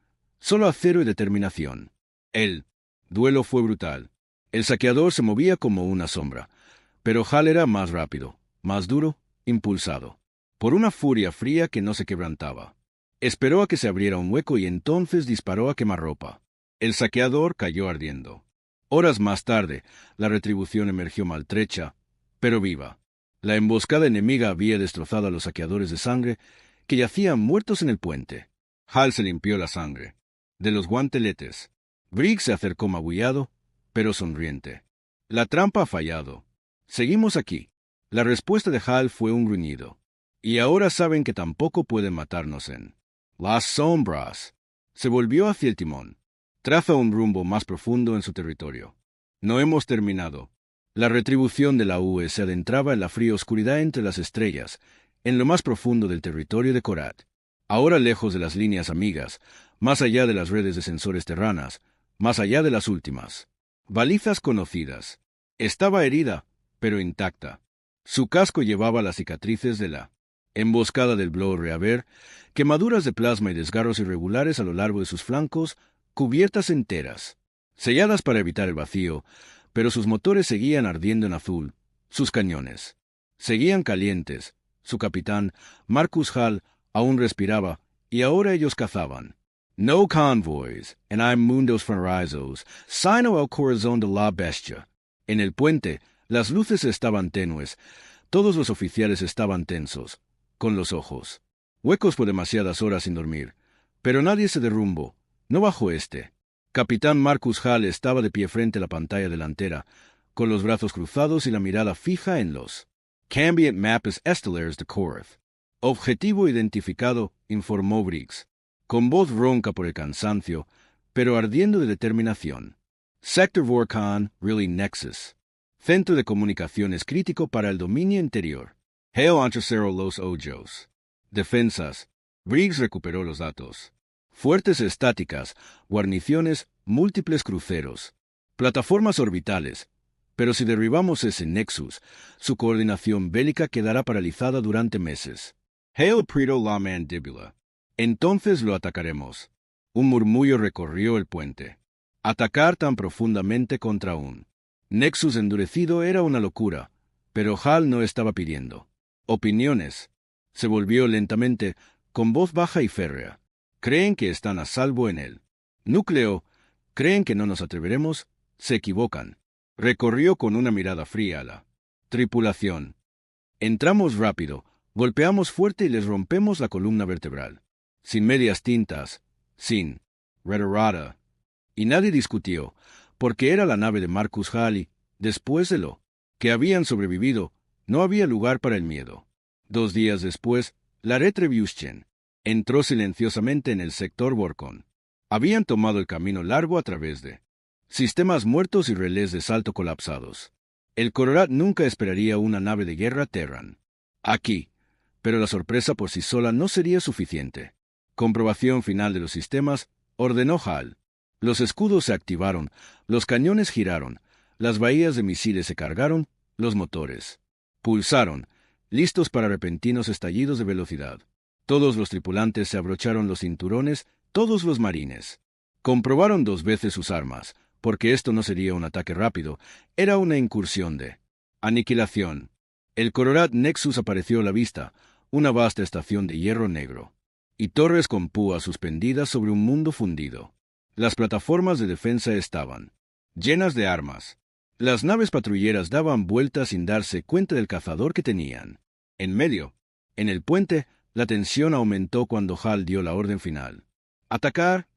solo acero y determinación. El duelo fue brutal. El saqueador se movía como una sombra, pero Hal era más rápido, más duro, impulsado por una furia fría que no se quebrantaba. Esperó a que se abriera un hueco y entonces disparó a quemarropa. El saqueador cayó ardiendo. Horas más tarde, la retribución emergió maltrecha, pero viva. La emboscada enemiga había destrozado a los saqueadores de sangre, que yacían muertos en el puente. Hal se limpió la sangre de los guanteletes. Briggs se acercó magullado, pero sonriente. La trampa ha fallado. Seguimos aquí. La respuesta de Hal fue un gruñido. Y ahora saben que tampoco pueden matarnos en las sombras. Se volvió hacia el timón. Traza un rumbo más profundo en su territorio. No hemos terminado. La retribución de la UE se adentraba en la fría oscuridad entre las estrellas, en lo más profundo del territorio de Korat. Ahora lejos de las líneas amigas, más allá de las redes de sensores terranas, más allá de las últimas balizas conocidas. Estaba herida, pero intacta. Su casco llevaba las cicatrices de la emboscada del Blow Reaver, quemaduras de plasma y desgarros irregulares a lo largo de sus flancos, cubiertas enteras, selladas para evitar el vacío, pero sus motores seguían ardiendo en azul, sus cañones seguían calientes. Su capitán, Marcus Hall, aún respiraba, y ahora ellos cazaban. No convoys, en hay mundos fronterizos, sino el corazón de la bestia. En el puente, las luces estaban tenues, todos los oficiales estaban tensos, con los ojos huecos por demasiadas horas sin dormir, pero nadie se derrumbó, no bajo este. Capitán Marcus Hall estaba de pie frente a la pantalla delantera, con los brazos cruzados y la mirada fija en los Cambiant Maps Estellaires de Korath. Objetivo identificado, informó Briggs, con voz ronca por el cansancio, pero ardiendo de determinación. Sector Vorkon, Really Nexus. Centro de comunicaciones crítico para el dominio interior. Hail Antracero Los Ojos. Defensas. Briggs recuperó los datos. Fuertes estáticas, guarniciones, múltiples cruceros, plataformas orbitales. Pero si derribamos ese Nexus, su coordinación bélica quedará paralizada durante meses. Hail Prito la Mandíbula. Entonces lo atacaremos. Un murmullo recorrió el puente. Atacar tan profundamente contra un Nexus endurecido era una locura, pero Hal no estaba pidiendo opiniones. Se volvió lentamente, con voz baja y férrea. ¿Creen que están a salvo en el núcleo? ¿Creen que no nos atreveremos? Se equivocan. Recorrió con una mirada fría a la tripulación. Entramos rápido, golpeamos fuerte y les rompemos la columna vertebral. Sin medias tintas, sin retorada. Y nadie discutió, porque era la nave de Marcus Hall y, después de lo que habían sobrevivido, no había lugar para el miedo. 2 días después, la Retribution entró silenciosamente en el sector Vorkon. Habían tomado el camino largo a través de sistemas muertos y relés de salto colapsados. El Korat nunca esperaría una nave de guerra Terran aquí, pero la sorpresa por sí sola no sería suficiente. Comprobación final de los sistemas, ordenó Hal. Los escudos se activaron, los cañones giraron, las bahías de misiles se cargaron, los motores pulsaron, listos para repentinos estallidos de velocidad. Todos los tripulantes se abrocharon los cinturones, todos los marines. Comprobaron 2 veces sus armas, porque esto no sería un ataque rápido, era una incursión de aniquilación. El Cororat Nexus apareció a la vista, una vasta estación de hierro negro, y torres con púas suspendidas sobre un mundo fundido. Las plataformas de defensa estaban llenas de armas. Las naves patrulleras daban vueltas sin darse cuenta del cazador que tenían. En medio, en el puente, la tensión aumentó cuando Hal dio la orden final. ¡Atacar!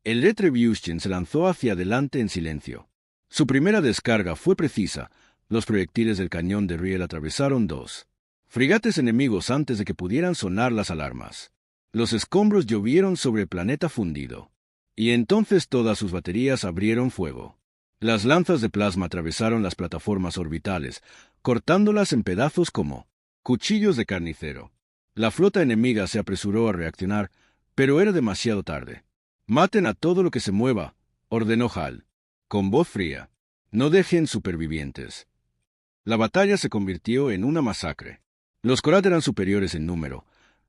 El Retribution se lanzó hacia adelante en silencio. Su primera descarga fue precisa. Los proyectiles del cañón de Riel atravesaron 2 frigates enemigos antes de que pudieran sonar las alarmas. Los escombros llovieron sobre el planeta fundido. Y entonces todas sus baterías abrieron fuego. Las lanzas de plasma atravesaron las plataformas orbitales, cortándolas en pedazos como cuchillos de carnicero. La flota enemiga se apresuró a reaccionar, pero era demasiado tarde. «Maten a todo lo que se mueva», ordenó Hal, con voz fría. «No dejen supervivientes». La batalla se convirtió en una masacre. Los Korat eran superiores en número,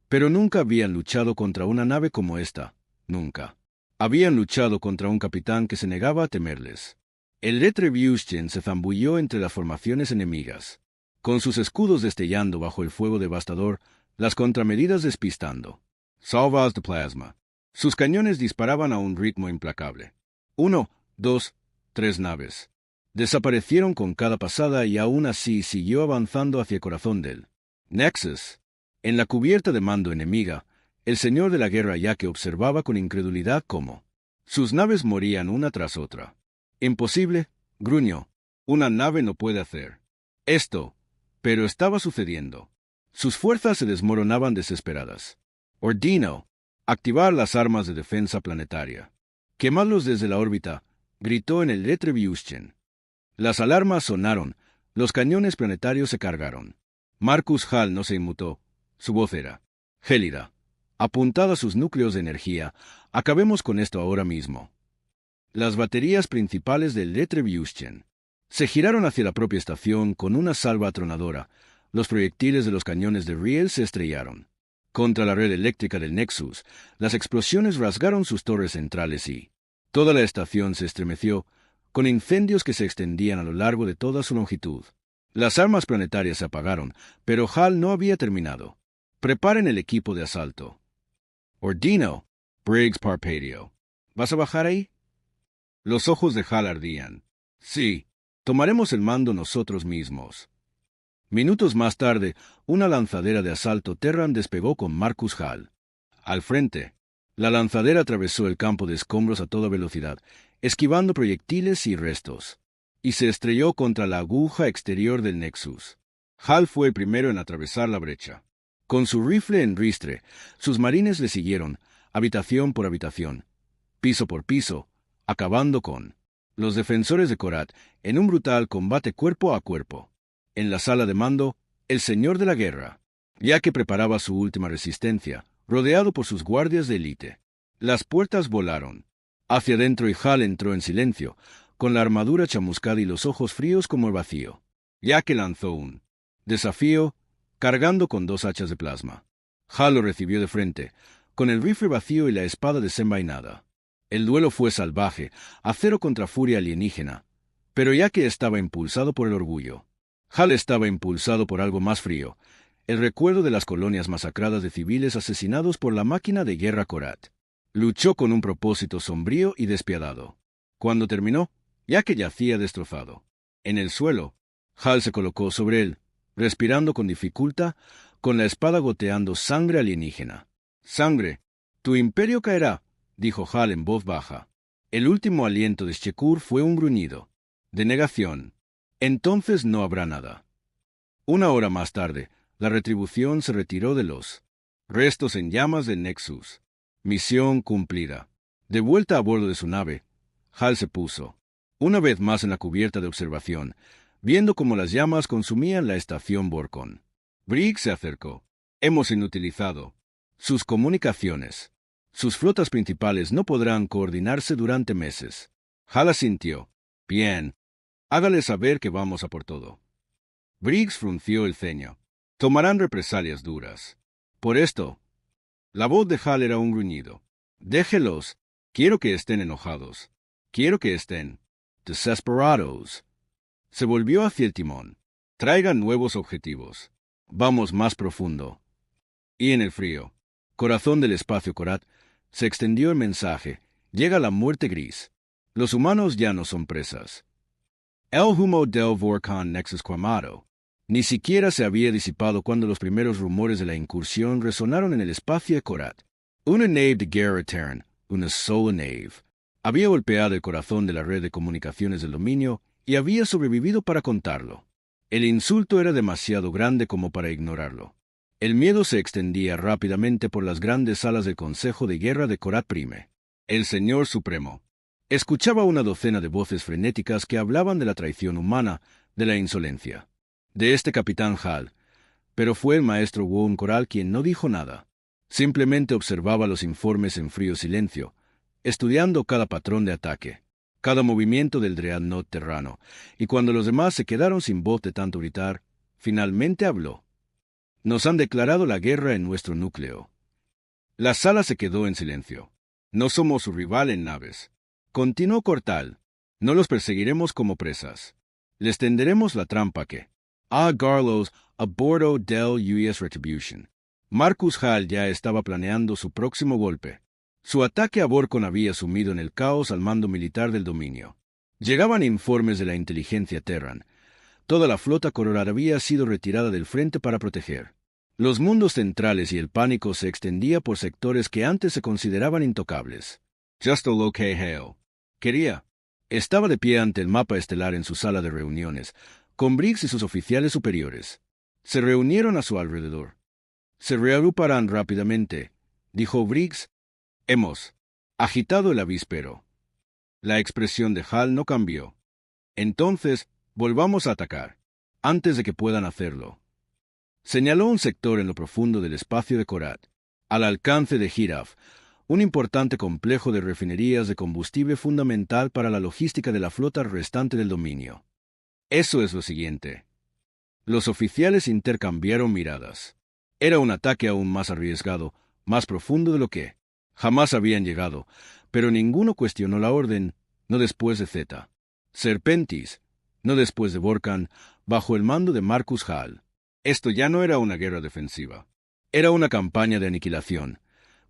pero nunca habían luchado contra una nave como esta, nunca. Habían luchado contra un capitán que se negaba a temerles. El Retribution se zambulló entre las formaciones enemigas, con sus escudos destellando bajo el fuego devastador, las contramedidas despistando. Salvas de plasma. Sus cañones disparaban a un ritmo implacable. 1, 2, 3 naves. Desaparecieron con cada pasada y aún así siguió avanzando hacia el corazón del Nexus. En la cubierta de mando enemiga, el señor de la guerra Yaque observaba con incredulidad cómo sus naves morían una tras otra. «Imposible», gruñó. «Una nave no puede hacer esto». Pero estaba sucediendo. Sus fuerzas se desmoronaban desesperadas. «Ordino, activar las armas de defensa planetaria. Quemadlos desde la órbita», gritó en el Retribution. Las alarmas sonaron, los cañones planetarios se cargaron. Marcus Hall no se inmutó. Su voz era gélida. «Apuntad a sus núcleos de energía. Acabemos con esto ahora mismo». Las baterías principales del Retribution se giraron hacia la propia estación con una salva atronadora. Los proyectiles de los cañones de Riel se estrellaron contra la red eléctrica del Nexus. Las explosiones rasgaron sus torres centrales y toda la estación se estremeció, con incendios que se extendían a lo largo de toda su longitud. Las armas planetarias se apagaron, pero Hal no había terminado. «Preparen el equipo de asalto». «Ordino», Briggs parpadeó. «¿Vas a bajar ahí?» Los ojos de Hal ardían. «Sí, tomaremos el mando nosotros mismos». Minutos más tarde, una lanzadera de asalto Terran despegó con Marcus Hall al frente. La lanzadera atravesó el campo de escombros a toda velocidad, esquivando proyectiles y restos, y se estrelló contra la aguja exterior del Nexus. Hal fue el primero en atravesar la brecha. Con su rifle en ristre, sus marines le siguieron, habitación por habitación, piso por piso, acabando con los defensores de Korat en un brutal combate cuerpo a cuerpo. En la sala de mando, el señor de la guerra, ya que preparaba su última resistencia, rodeado por sus guardias de élite. Las puertas volaron hacia adentro y Hal entró en silencio, con la armadura chamuscada y los ojos fríos como el vacío. Ya que lanzó un desafío, cargando con 2 hachas de plasma. Hal lo recibió de frente, con el rifle vacío y la espada desenvainada. El duelo fue salvaje, acero contra furia alienígena, pero ya que estaba impulsado por el orgullo. Hal estaba impulsado por algo más frío, el recuerdo de las colonias masacradas de civiles asesinados por la máquina de guerra Korat. Luchó con un propósito sombrío y despiadado. Cuando terminó, ya que yacía destrozado en el suelo, Hal se colocó sobre él, respirando con dificultad, con la espada goteando sangre alienígena. «Sangre, tu imperio caerá», dijo Hal en voz baja. El último aliento de Shekur fue un gruñido de negación. «Entonces no habrá nada». 1 hora más tarde, la retribución se retiró de los restos en llamas del Nexus. Misión cumplida. De vuelta a bordo de su nave, Hal se puso una vez más en la cubierta de observación, viendo cómo las llamas consumían la estación Borcon. Briggs se acercó. «Hemos inutilizado sus comunicaciones. Sus flotas principales no podrán coordinarse durante meses». Hal asintió. «Bien. Hágale saber que vamos a por todo». Briggs frunció el ceño. Tomarán represalias duras. Por esto, la voz de Hal era un gruñido. Déjelos. Quiero que estén enojados. Quiero que estén desesperados. Se volvió hacia el timón. Traigan nuevos objetivos. Vamos más profundo. Y en el frío, corazón del espacio Korat, se extendió el mensaje. Llega la muerte gris. Los humanos ya no son presas. El humo del volcán Nexus Quemado ni siquiera se había disipado cuando los primeros rumores de la incursión resonaron en el espacio de Korat. Una nave de guerra Terran, una sola nave, había golpeado el corazón de la red de comunicaciones del dominio y había sobrevivido para contarlo. El insulto era demasiado grande como para ignorarlo. El miedo se extendía rápidamente por las grandes salas del Consejo de Guerra de Korat Prime. El Señor Supremo escuchaba una docena de voces frenéticas que hablaban de la traición humana, de la insolencia, de este capitán Hal, pero fue el maestro Won Koral quien no dijo nada. Simplemente observaba los informes en frío silencio, estudiando cada patrón de ataque, cada movimiento del dreadnought terrano, y cuando los demás se quedaron sin voz de tanto gritar, finalmente habló. Nos han declarado la guerra en nuestro núcleo. La sala se quedó en silencio. No somos su rival en naves. Continuó Cortal. No los perseguiremos como presas. Les tenderemos la trampa que a Garlos a bordo del US Retribution. Marcus Hall ya estaba planeando su próximo golpe. Su ataque a Borcon había sumido en el caos al mando militar del dominio. Llegaban informes de la inteligencia Terran. Toda la flota Korat había sido retirada del frente para proteger los mundos centrales y el pánico se extendía por sectores que antes se consideraban intocables. Justo lo que Hale quería. Estaba de pie ante el mapa estelar en su sala de reuniones, con Briggs y sus oficiales superiores. Se reunieron a su alrededor. Se reagruparán rápidamente, dijo Briggs. Hemos agitado el avispero. La expresión de Hal no cambió. Entonces, volvamos a atacar, antes de que puedan hacerlo. Señaló un sector en lo profundo del espacio de Korat, al alcance de Giraf, un importante complejo de refinerías de combustible fundamental para la logística de la flota restante del dominio. Eso es lo siguiente. Los oficiales intercambiaron miradas. Era un ataque aún más arriesgado, más profundo de lo que jamás habían llegado, pero ninguno cuestionó la orden, no después de Zeta. Serpentis, no después de Borcan, bajo el mando de Marcus Hall. Esto ya no era una guerra defensiva. Era una campaña de aniquilación.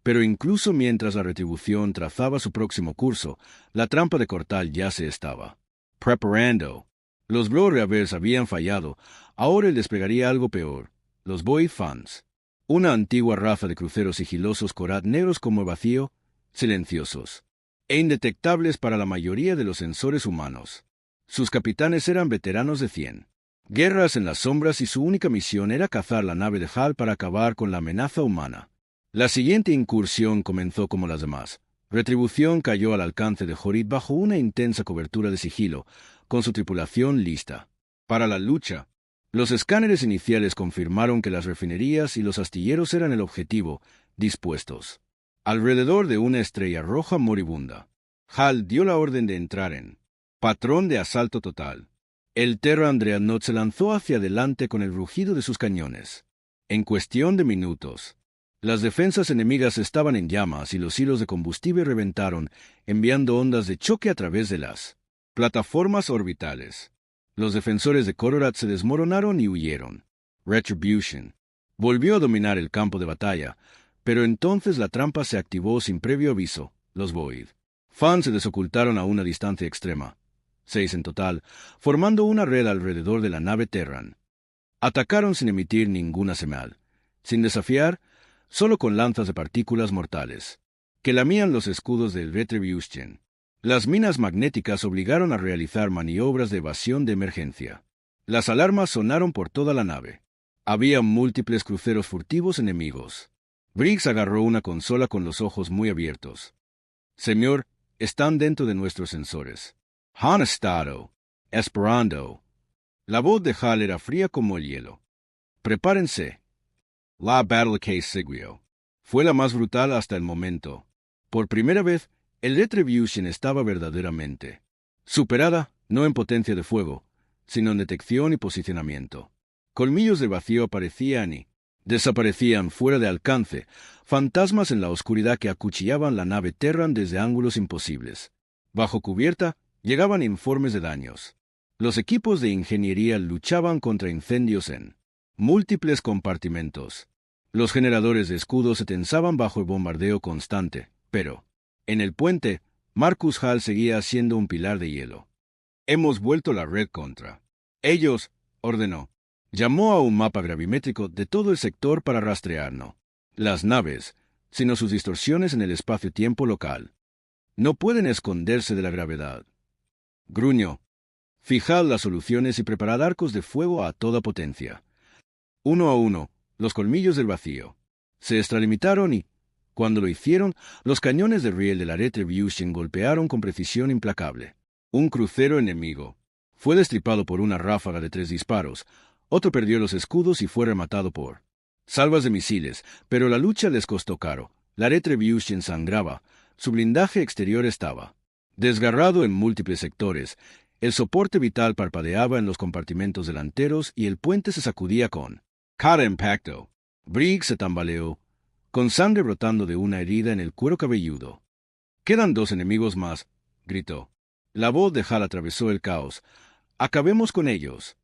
Pero incluso mientras la retribución trazaba su próximo curso, la trampa de Cortal ya se estaba preparando. Los Blue Reavers habían fallado. Ahora él desplegaría algo peor. Los Void Fans. Una antigua raza de cruceros sigilosos Korat negros como el vacío, silenciosos e indetectables para la mayoría de los sensores humanos. Sus capitanes eran veteranos de 100 guerras en las sombras y su única misión era cazar la nave de Hal para acabar con la amenaza humana. La siguiente incursión comenzó como las demás. Retribución cayó al alcance de Jorid bajo una intensa cobertura de sigilo, con su tripulación lista para la lucha. Los escáneres iniciales confirmaron que las refinerías y los astilleros eran el objetivo, dispuestos alrededor de una estrella roja moribunda. Hal dio la orden de entrar en patrón de asalto total. El Terran Dreadnought se lanzó hacia adelante con el rugido de sus cañones. En cuestión de minutos, las defensas enemigas estaban en llamas y los hilos de combustible reventaron, enviando ondas de choque a través de las plataformas orbitales. Los defensores de Korat se desmoronaron y huyeron. Retribution volvió a dominar el campo de batalla, pero entonces la trampa se activó sin previo aviso. Los Void Fans se desocultaron a una distancia extrema. 6 en total, formando una red alrededor de la nave Terran. Atacaron sin emitir ninguna señal, sin desafiar, solo con lanzas de partículas mortales, que lamían los escudos del Retribution. Las minas magnéticas obligaron a realizar maniobras de evasión de emergencia. Las alarmas sonaron por toda la nave. Había múltiples cruceros furtivos enemigos. Briggs agarró una consola con los ojos muy abiertos. Señor, están dentro de nuestros sensores. Han estado esperando. La voz de Hal era fría como el hielo. Prepárense. La battle que siguió fue la más brutal hasta el momento. Por primera vez, el Retribution estaba verdaderamente superada, no en potencia de fuego, sino en detección y posicionamiento. Colmillos del vacío aparecían y desaparecían fuera de alcance, fantasmas en la oscuridad que acuchillaban la nave Terran desde ángulos imposibles. Bajo cubierta, llegaban informes de daños. Los equipos de ingeniería luchaban contra incendios en múltiples compartimentos. Los generadores de escudos se tensaban bajo el bombardeo constante, pero, en el puente, Marcus Hall seguía siendo un pilar de hielo. Hemos vuelto la red contra ellos, ordenó. Llamó a un mapa gravimétrico de todo el sector para rastrear no las naves, sino sus distorsiones en el espacio-tiempo local. No pueden esconderse de la gravedad. Gruñó. Fijad las soluciones y preparad arcos de fuego a toda potencia. Uno a uno, los colmillos del vacío se extralimitaron y, cuando lo hicieron, los cañones de riel de la Retribution golpearon con precisión implacable. Un crucero enemigo fue destripado por una ráfaga de 3 disparos, otro perdió los escudos y fue rematado por salvas de misiles, pero la lucha les costó caro. La Retribution sangraba, su blindaje exterior estaba desgarrado en múltiples sectores, el soporte vital parpadeaba en los compartimentos delanteros y el puente se sacudía con cada impacto. Briggs se tambaleó, con sangre brotando de una herida en el cuero cabelludo. «Quedan 2 enemigos más», gritó. La voz de Hal atravesó el caos. «Acabemos con ellos».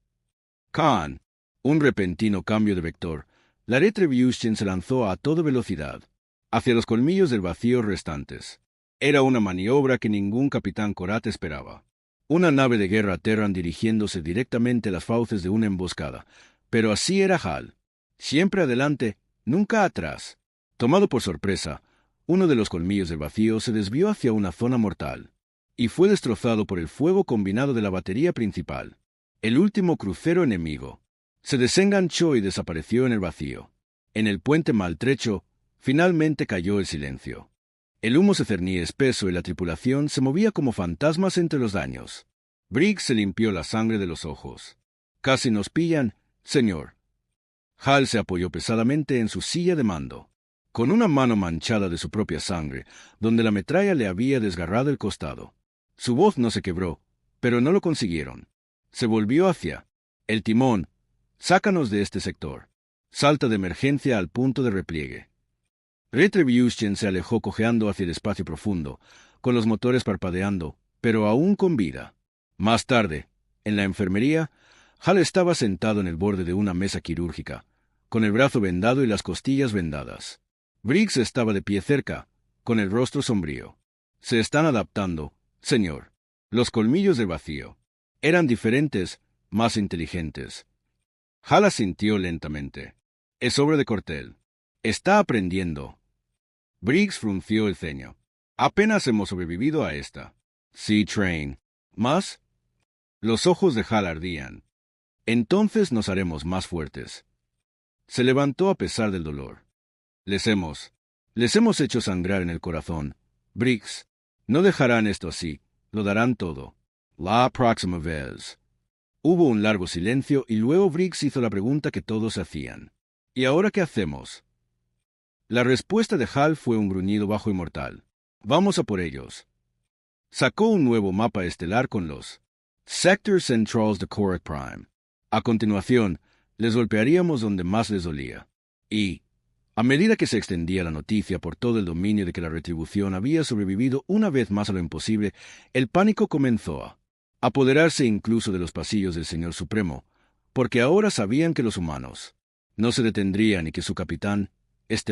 Khan. Un repentino cambio de vector. La Retribution se lanzó a toda velocidad hacia los colmillos del vacío restantes. Era una maniobra que ningún capitán Korat esperaba. Una nave de guerra Terran dirigiéndose directamente a las fauces de una emboscada. Pero así era Hal. Siempre adelante, nunca atrás. Tomado por sorpresa, uno de los colmillos del vacío se desvió hacia una zona mortal y fue destrozado por el fuego combinado de la batería principal. El último crucero enemigo se desenganchó y desapareció en el vacío. En el puente maltrecho, finalmente cayó el silencio. El humo se cernía espeso y la tripulación se movía como fantasmas entre los daños. Briggs se limpió la sangre de los ojos. «Casi nos pillan, señor». Hal se apoyó pesadamente en su silla de mando, con una mano manchada de su propia sangre, donde la metralla le había desgarrado el costado. Su voz no se quebró, pero no lo consiguieron. Se volvió hacia el timón. «Sácanos de este sector». Salta de emergencia al punto de repliegue. Retribution se alejó cojeando hacia el espacio profundo, con los motores parpadeando, pero aún con vida. Más tarde, en la enfermería, Hal estaba sentado en el borde de una mesa quirúrgica, con el brazo vendado y las costillas vendadas. Briggs estaba de pie cerca, con el rostro sombrío. «Se están adaptando, señor». Los colmillos del vacío eran diferentes, más inteligentes. Hal asintió lentamente. «Es obra de Cortel. Está aprendiendo». Briggs frunció el ceño. «Apenas hemos sobrevivido a esta Sea-Train. ¿Más?» Los ojos de Hal ardían. «Entonces nos haremos más fuertes». Se levantó a pesar del dolor. Les hemos hecho sangrar en el corazón. Briggs, no dejarán esto así, lo darán todo. La próxima vez». Hubo un largo silencio y luego Briggs hizo la pregunta que todos hacían. «¿Y ahora qué hacemos?» La respuesta de Hal fue un gruñido bajo y mortal. «Vamos a por ellos». Sacó un nuevo mapa estelar con los Sector Centrals de Korat Prime. A continuación, les golpearíamos donde más les dolía. Y, a medida que se extendía la noticia por todo el dominio de que la Retribución había sobrevivido una vez más a lo imposible, el pánico comenzó a apoderarse incluso de los pasillos del Señor Supremo, porque ahora sabían que los humanos no se detendrían y que su capitán,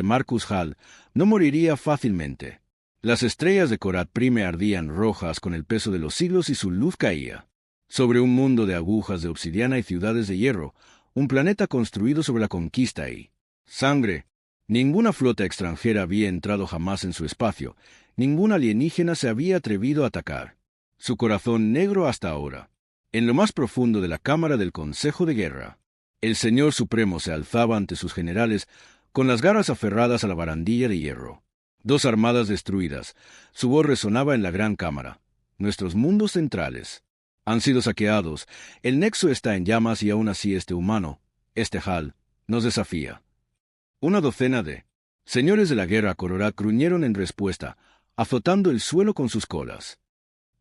Marcus Hall, no moriría fácilmente. Las estrellas de Korat Prime ardían rojas con el peso de los siglos y su luz caía sobre un mundo de agujas de obsidiana y ciudades de hierro, un planeta construido sobre la conquista y sangre. Ninguna flota extranjera había entrado jamás en su espacio, ningún alienígena se había atrevido a atacar. Su corazón negro hasta ahora. En lo más profundo de la cámara del Consejo de Guerra, el Señor Supremo se alzaba ante sus generales con las garras aferradas a la barandilla de hierro. 2 armadas destruidas. Su voz resonaba en la gran cámara. Nuestros mundos centrales han sido saqueados. El nexo está en llamas y aún así este humano, Hal, nos desafía. 1 docena de señores de la guerra Korat gruñeron en respuesta, azotando el suelo con sus colas.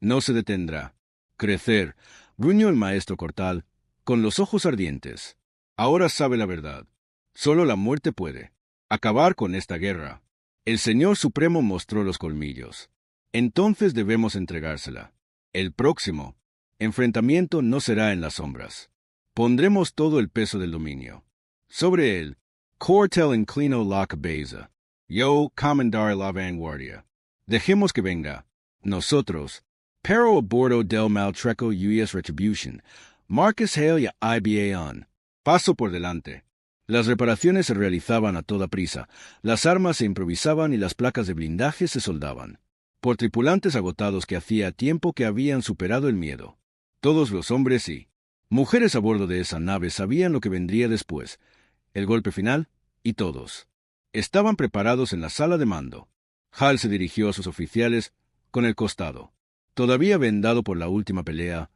«No se detendrá. Crecer», gruñó el maestro Cortal, con los ojos ardientes. Ahora sabe la verdad. Solo la muerte puede acabar con esta guerra. El Señor Supremo mostró los colmillos. Entonces debemos entregársela. El próximo enfrentamiento no será en las sombras. Pondremos todo el peso del dominio sobre él. Cortel inclino la cabeza. Yo comandar la vanguardia. Dejemos que venga. Nosotros, pero a bordo del maltrecho US Retribution, Marcus Hale y IBA paso por delante. Las reparaciones se realizaban a toda prisa, las armas se improvisaban y las placas de blindaje se soldaban. Por tripulantes agotados que hacía tiempo que habían superado el miedo. Todos los hombres y mujeres a bordo de esa nave sabían lo que vendría después, el golpe final, y todos estaban preparados en la sala de mando. Hal se dirigió a sus oficiales con el costado, todavía vendado por la última pelea,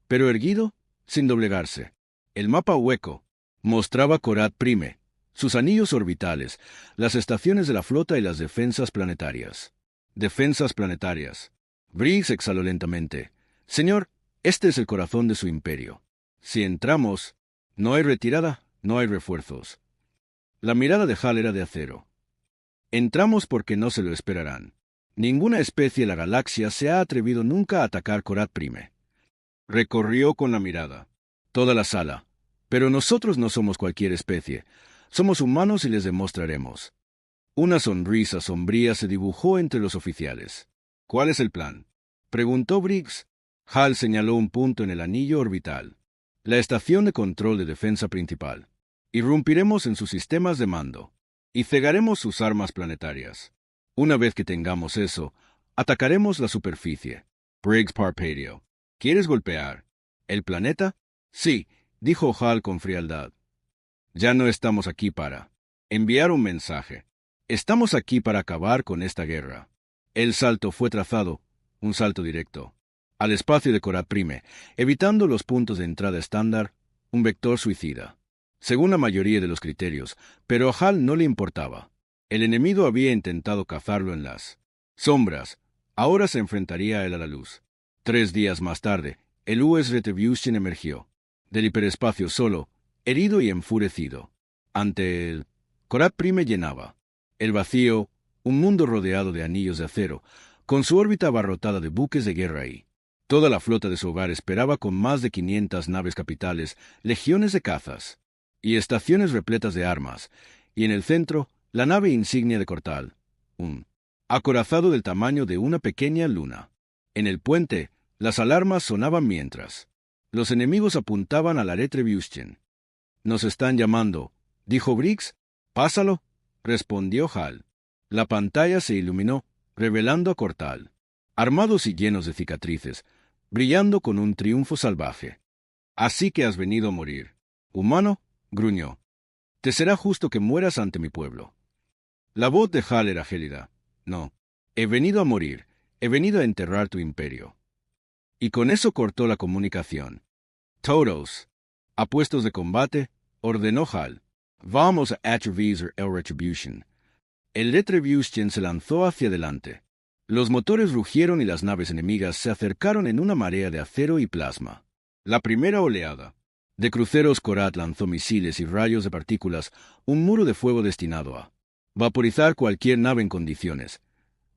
pero erguido, sin doblegarse. El mapa hueco mostraba Korat Prime, sus anillos orbitales, las estaciones de la flota y las defensas planetarias. Defensas planetarias. Briggs exhaló lentamente. Señor, este es el corazón de su imperio. Si entramos, no hay retirada, no hay refuerzos. La mirada de Hal era de acero. Entramos porque no se lo esperarán. Ninguna especie de la galaxia se ha atrevido nunca a atacar Korat Prime. Recorrió con la mirada toda la sala. Pero nosotros no somos cualquier especie. Somos humanos y les demostraremos. Una sonrisa sombría se dibujó entre los oficiales. ¿Cuál es el plan?, preguntó Briggs. Hal señaló un punto en el anillo orbital. La estación de control de defensa principal. Irrumpiremos en sus sistemas de mando y cegaremos sus armas planetarias. Una vez que tengamos eso, atacaremos la superficie. Briggs parpadeó. ¿Quieres golpear el planeta? Sí, dijo Hal con frialdad. Ya no estamos aquí para enviar un mensaje. Estamos aquí para acabar con esta guerra. El salto fue trazado, un salto directo, al espacio de Korat Prime, evitando los puntos de entrada estándar, un vector suicida. Según la mayoría de los criterios, pero a Hal no le importaba. El enemigo había intentado cazarlo en las sombras. Ahora se enfrentaría a él a la luz. 3 días más tarde, el US Retribution emergió del hiperespacio solo, herido y enfurecido. Ante él, Korat Prime llenaba el vacío, un mundo rodeado de anillos de acero, con su órbita abarrotada de buques de guerra y toda la flota de su hogar esperaba con más de 500 naves capitales, legiones de cazas y estaciones repletas de armas, y en el centro, la nave insignia de Cortal, un acorazado del tamaño de una pequeña luna. En el puente, las alarmas sonaban mientras los enemigos apuntaban a la Retribution. «Nos están llamando», dijo Briggs. «Pásalo», respondió Hal. La pantalla se iluminó, revelando a Cortal, armados y llenos de cicatrices, brillando con un triunfo salvaje. «Así que has venido a morir, humano», gruñó. «Te será justo que mueras ante mi pueblo». La voz de Hal era gélida. «No, he venido a morir, he venido a enterrar tu imperio». Y con eso cortó la comunicación. «Todos a puestos de combate», ordenó Hal. «Vamos a atravesar el Retribution». El Retribution se lanzó hacia adelante. Los motores rugieron y las naves enemigas se acercaron en una marea de acero y plasma. La primera oleada de cruceros Korat lanzó misiles y rayos de partículas, un muro de fuego destinado a vaporizar cualquier nave en condiciones.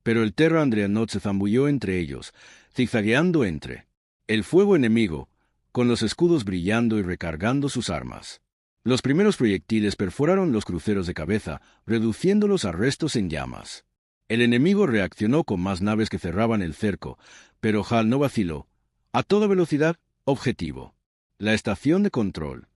Pero el Terra Andreanaut se zambulló entre ellos, zigzagueando entre el fuego enemigo, con los escudos brillando y recargando sus armas. Los primeros proyectiles perforaron los cruceros de cabeza, reduciéndolos a restos en llamas. El enemigo reaccionó con más naves que cerraban el cerco, pero Hal no vaciló. A toda velocidad, objetivo. La estación de control.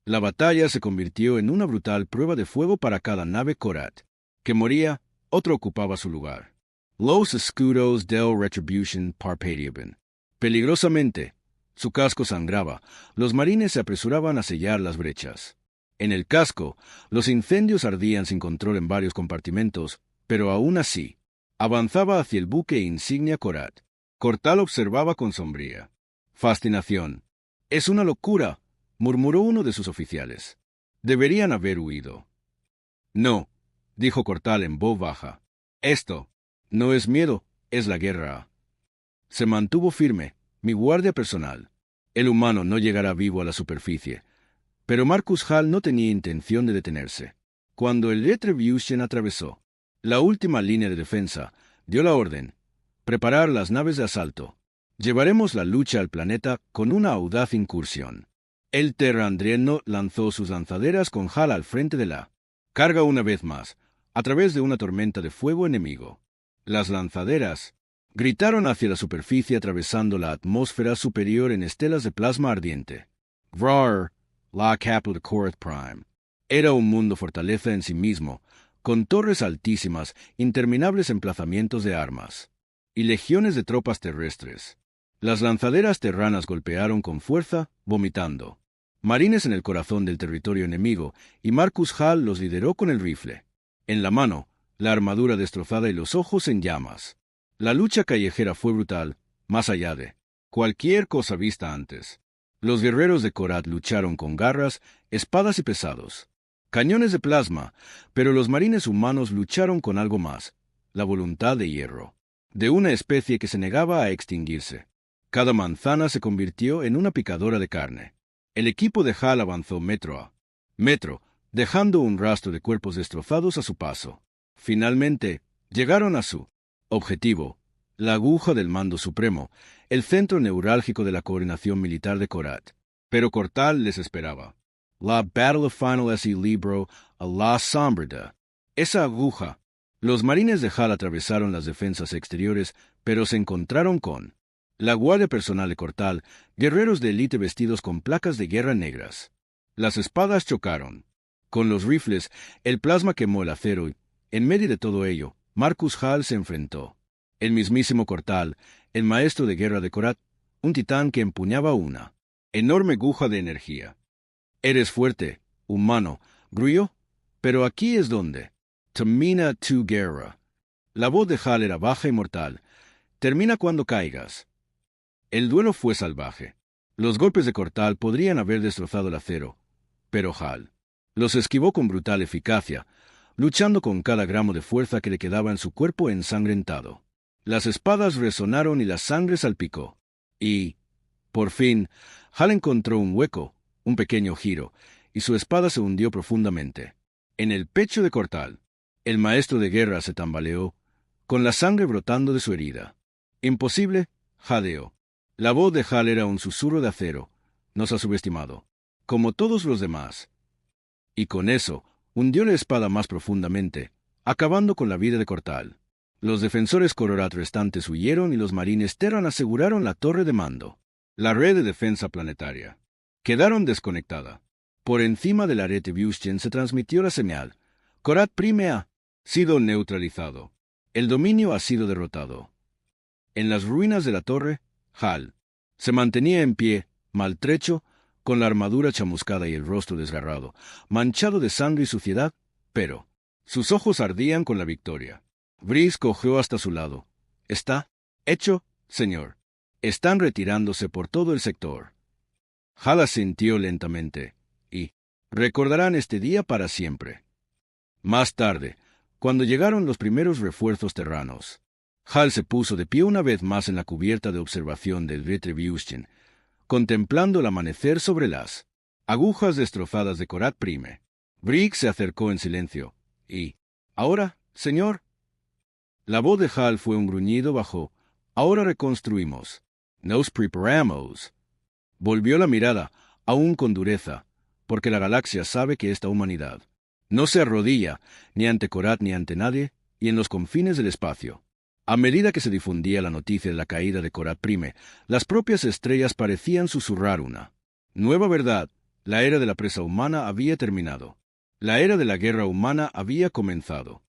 La batalla se convirtió en una brutal prueba de fuego para cada nave Korat. Que moría, otro ocupaba su lugar. Los escudos del Retribution parpadeaban. Peligrosamente. Su casco sangraba. Los marines se apresuraban a sellar las brechas. En el casco, los incendios ardían sin control en varios compartimentos, pero aún así, avanzaba hacia el buque insignia Korat. Cortal observaba con sombría fascinación. «Es una locura», murmuró uno de sus oficiales. «Deberían haber huido». «No», dijo Cortal en voz baja. «Esto no es miedo, es la guerra». Se mantuvo firme. «Mi guardia personal. El humano no llegará vivo a la superficie. Pero Marcus Hall no tenía intención de detenerse. Cuando el Retribution atravesó la última línea de defensa, dio la orden: preparar las naves de asalto. Llevaremos la lucha al planeta con una audaz incursión. El Terrandrieno lanzó sus lanzaderas con Hal al frente de la carga una vez más, a través de una tormenta de fuego enemigo. Las lanzaderas gritaron hacia la superficie atravesando la atmósfera superior en estelas de plasma ardiente. Vrar, la capital de Korath Prime. Era un mundo fortaleza en sí mismo, con torres altísimas, interminables emplazamientos de armas, y legiones de tropas terrestres. Las lanzaderas terranas golpearon con fuerza, vomitando marines en el corazón del territorio enemigo, y Marcus Hall los lideró con el rifle en la mano, la armadura destrozada y los ojos en llamas. La lucha callejera fue brutal, más allá de cualquier cosa vista antes. Los guerreros de Korath lucharon con garras, espadas y pesados cañones de plasma, pero los marines humanos lucharon con algo más: la voluntad de hierro, de una especie que se negaba a extinguirse. Cada manzana se convirtió en una picadora de carne. El equipo de Hal avanzó metro a metro, dejando un rastro de cuerpos destrozados a su paso. Finalmente, llegaron a su objetivo, la aguja del mando supremo, el centro neurálgico de la coordinación militar de Korath. Pero Cortal les esperaba. La Battle of Final S.E. Libro a la Sombrada. Esa aguja. Los marines de Hal atravesaron las defensas exteriores, pero se encontraron con la guardia personal de Cortal, guerreros de élite vestidos con placas de guerra negras. Las espadas chocaron. Con los rifles, el plasma quemó el acero y, en medio de todo ello, Marcus Hall se enfrentó. El mismísimo Cortal, el maestro de guerra de Korath, un titán que empuñaba una enorme aguja de energía. Eres fuerte, humano, gruñó, pero aquí es donde termina tu guerra. La voz de Hal era baja y mortal. Termina cuando caigas. El duelo fue salvaje. Los golpes de Cortal podrían haber destrozado el acero, pero Hal los esquivó con brutal eficacia, luchando con cada gramo de fuerza que le quedaba en su cuerpo ensangrentado. Las espadas resonaron y la sangre salpicó. Y, por fin, Hal encontró un hueco, un pequeño giro, y su espada se hundió profundamente en el pecho de Cortal. El maestro de guerra se tambaleó, con la sangre brotando de su herida. Imposible, jadeó. La voz de Hal era un susurro de acero. Nos ha subestimado, como todos los demás. Y con eso, hundió la espada más profundamente, acabando con la vida de Cortal. Los defensores Korath restantes huyeron y los marines Terran aseguraron la torre de mando. La red de defensa planetaria quedaron desconectada. Por encima de la Retribution se transmitió la señal: Korath Prime ha sido neutralizado. El dominio ha sido derrotado. En las ruinas de la torre, Hal se mantenía en pie, maltrecho, con la armadura chamuscada y el rostro desgarrado, manchado de sangre y suciedad, pero sus ojos ardían con la victoria. Brice cogió hasta su lado. «Está hecho, señor. Están retirándose por todo el sector». Hal asintió lentamente, y recordarán este día para siempre. Más tarde, cuando llegaron los primeros refuerzos terranos, Hal se puso de pie una vez más en la cubierta de observación del Retribution, contemplando el amanecer sobre las agujas destrozadas de Korath Prime. Brick se acercó en silencio, y «¿Ahora, señor?» La voz de Hal fue un gruñido bajo. «Ahora reconstruimos. Nos preparamos». Volvió la mirada, aún con dureza, porque la galaxia sabe que esta humanidad no se arrodilla, ni ante Korath ni ante nadie, y en los confines del espacio. A medida que se difundía la noticia de la caída de Korath Prime, las propias estrellas parecían susurrar una nueva verdad. La era de la presa humana había terminado. La era de la guerra humana había comenzado.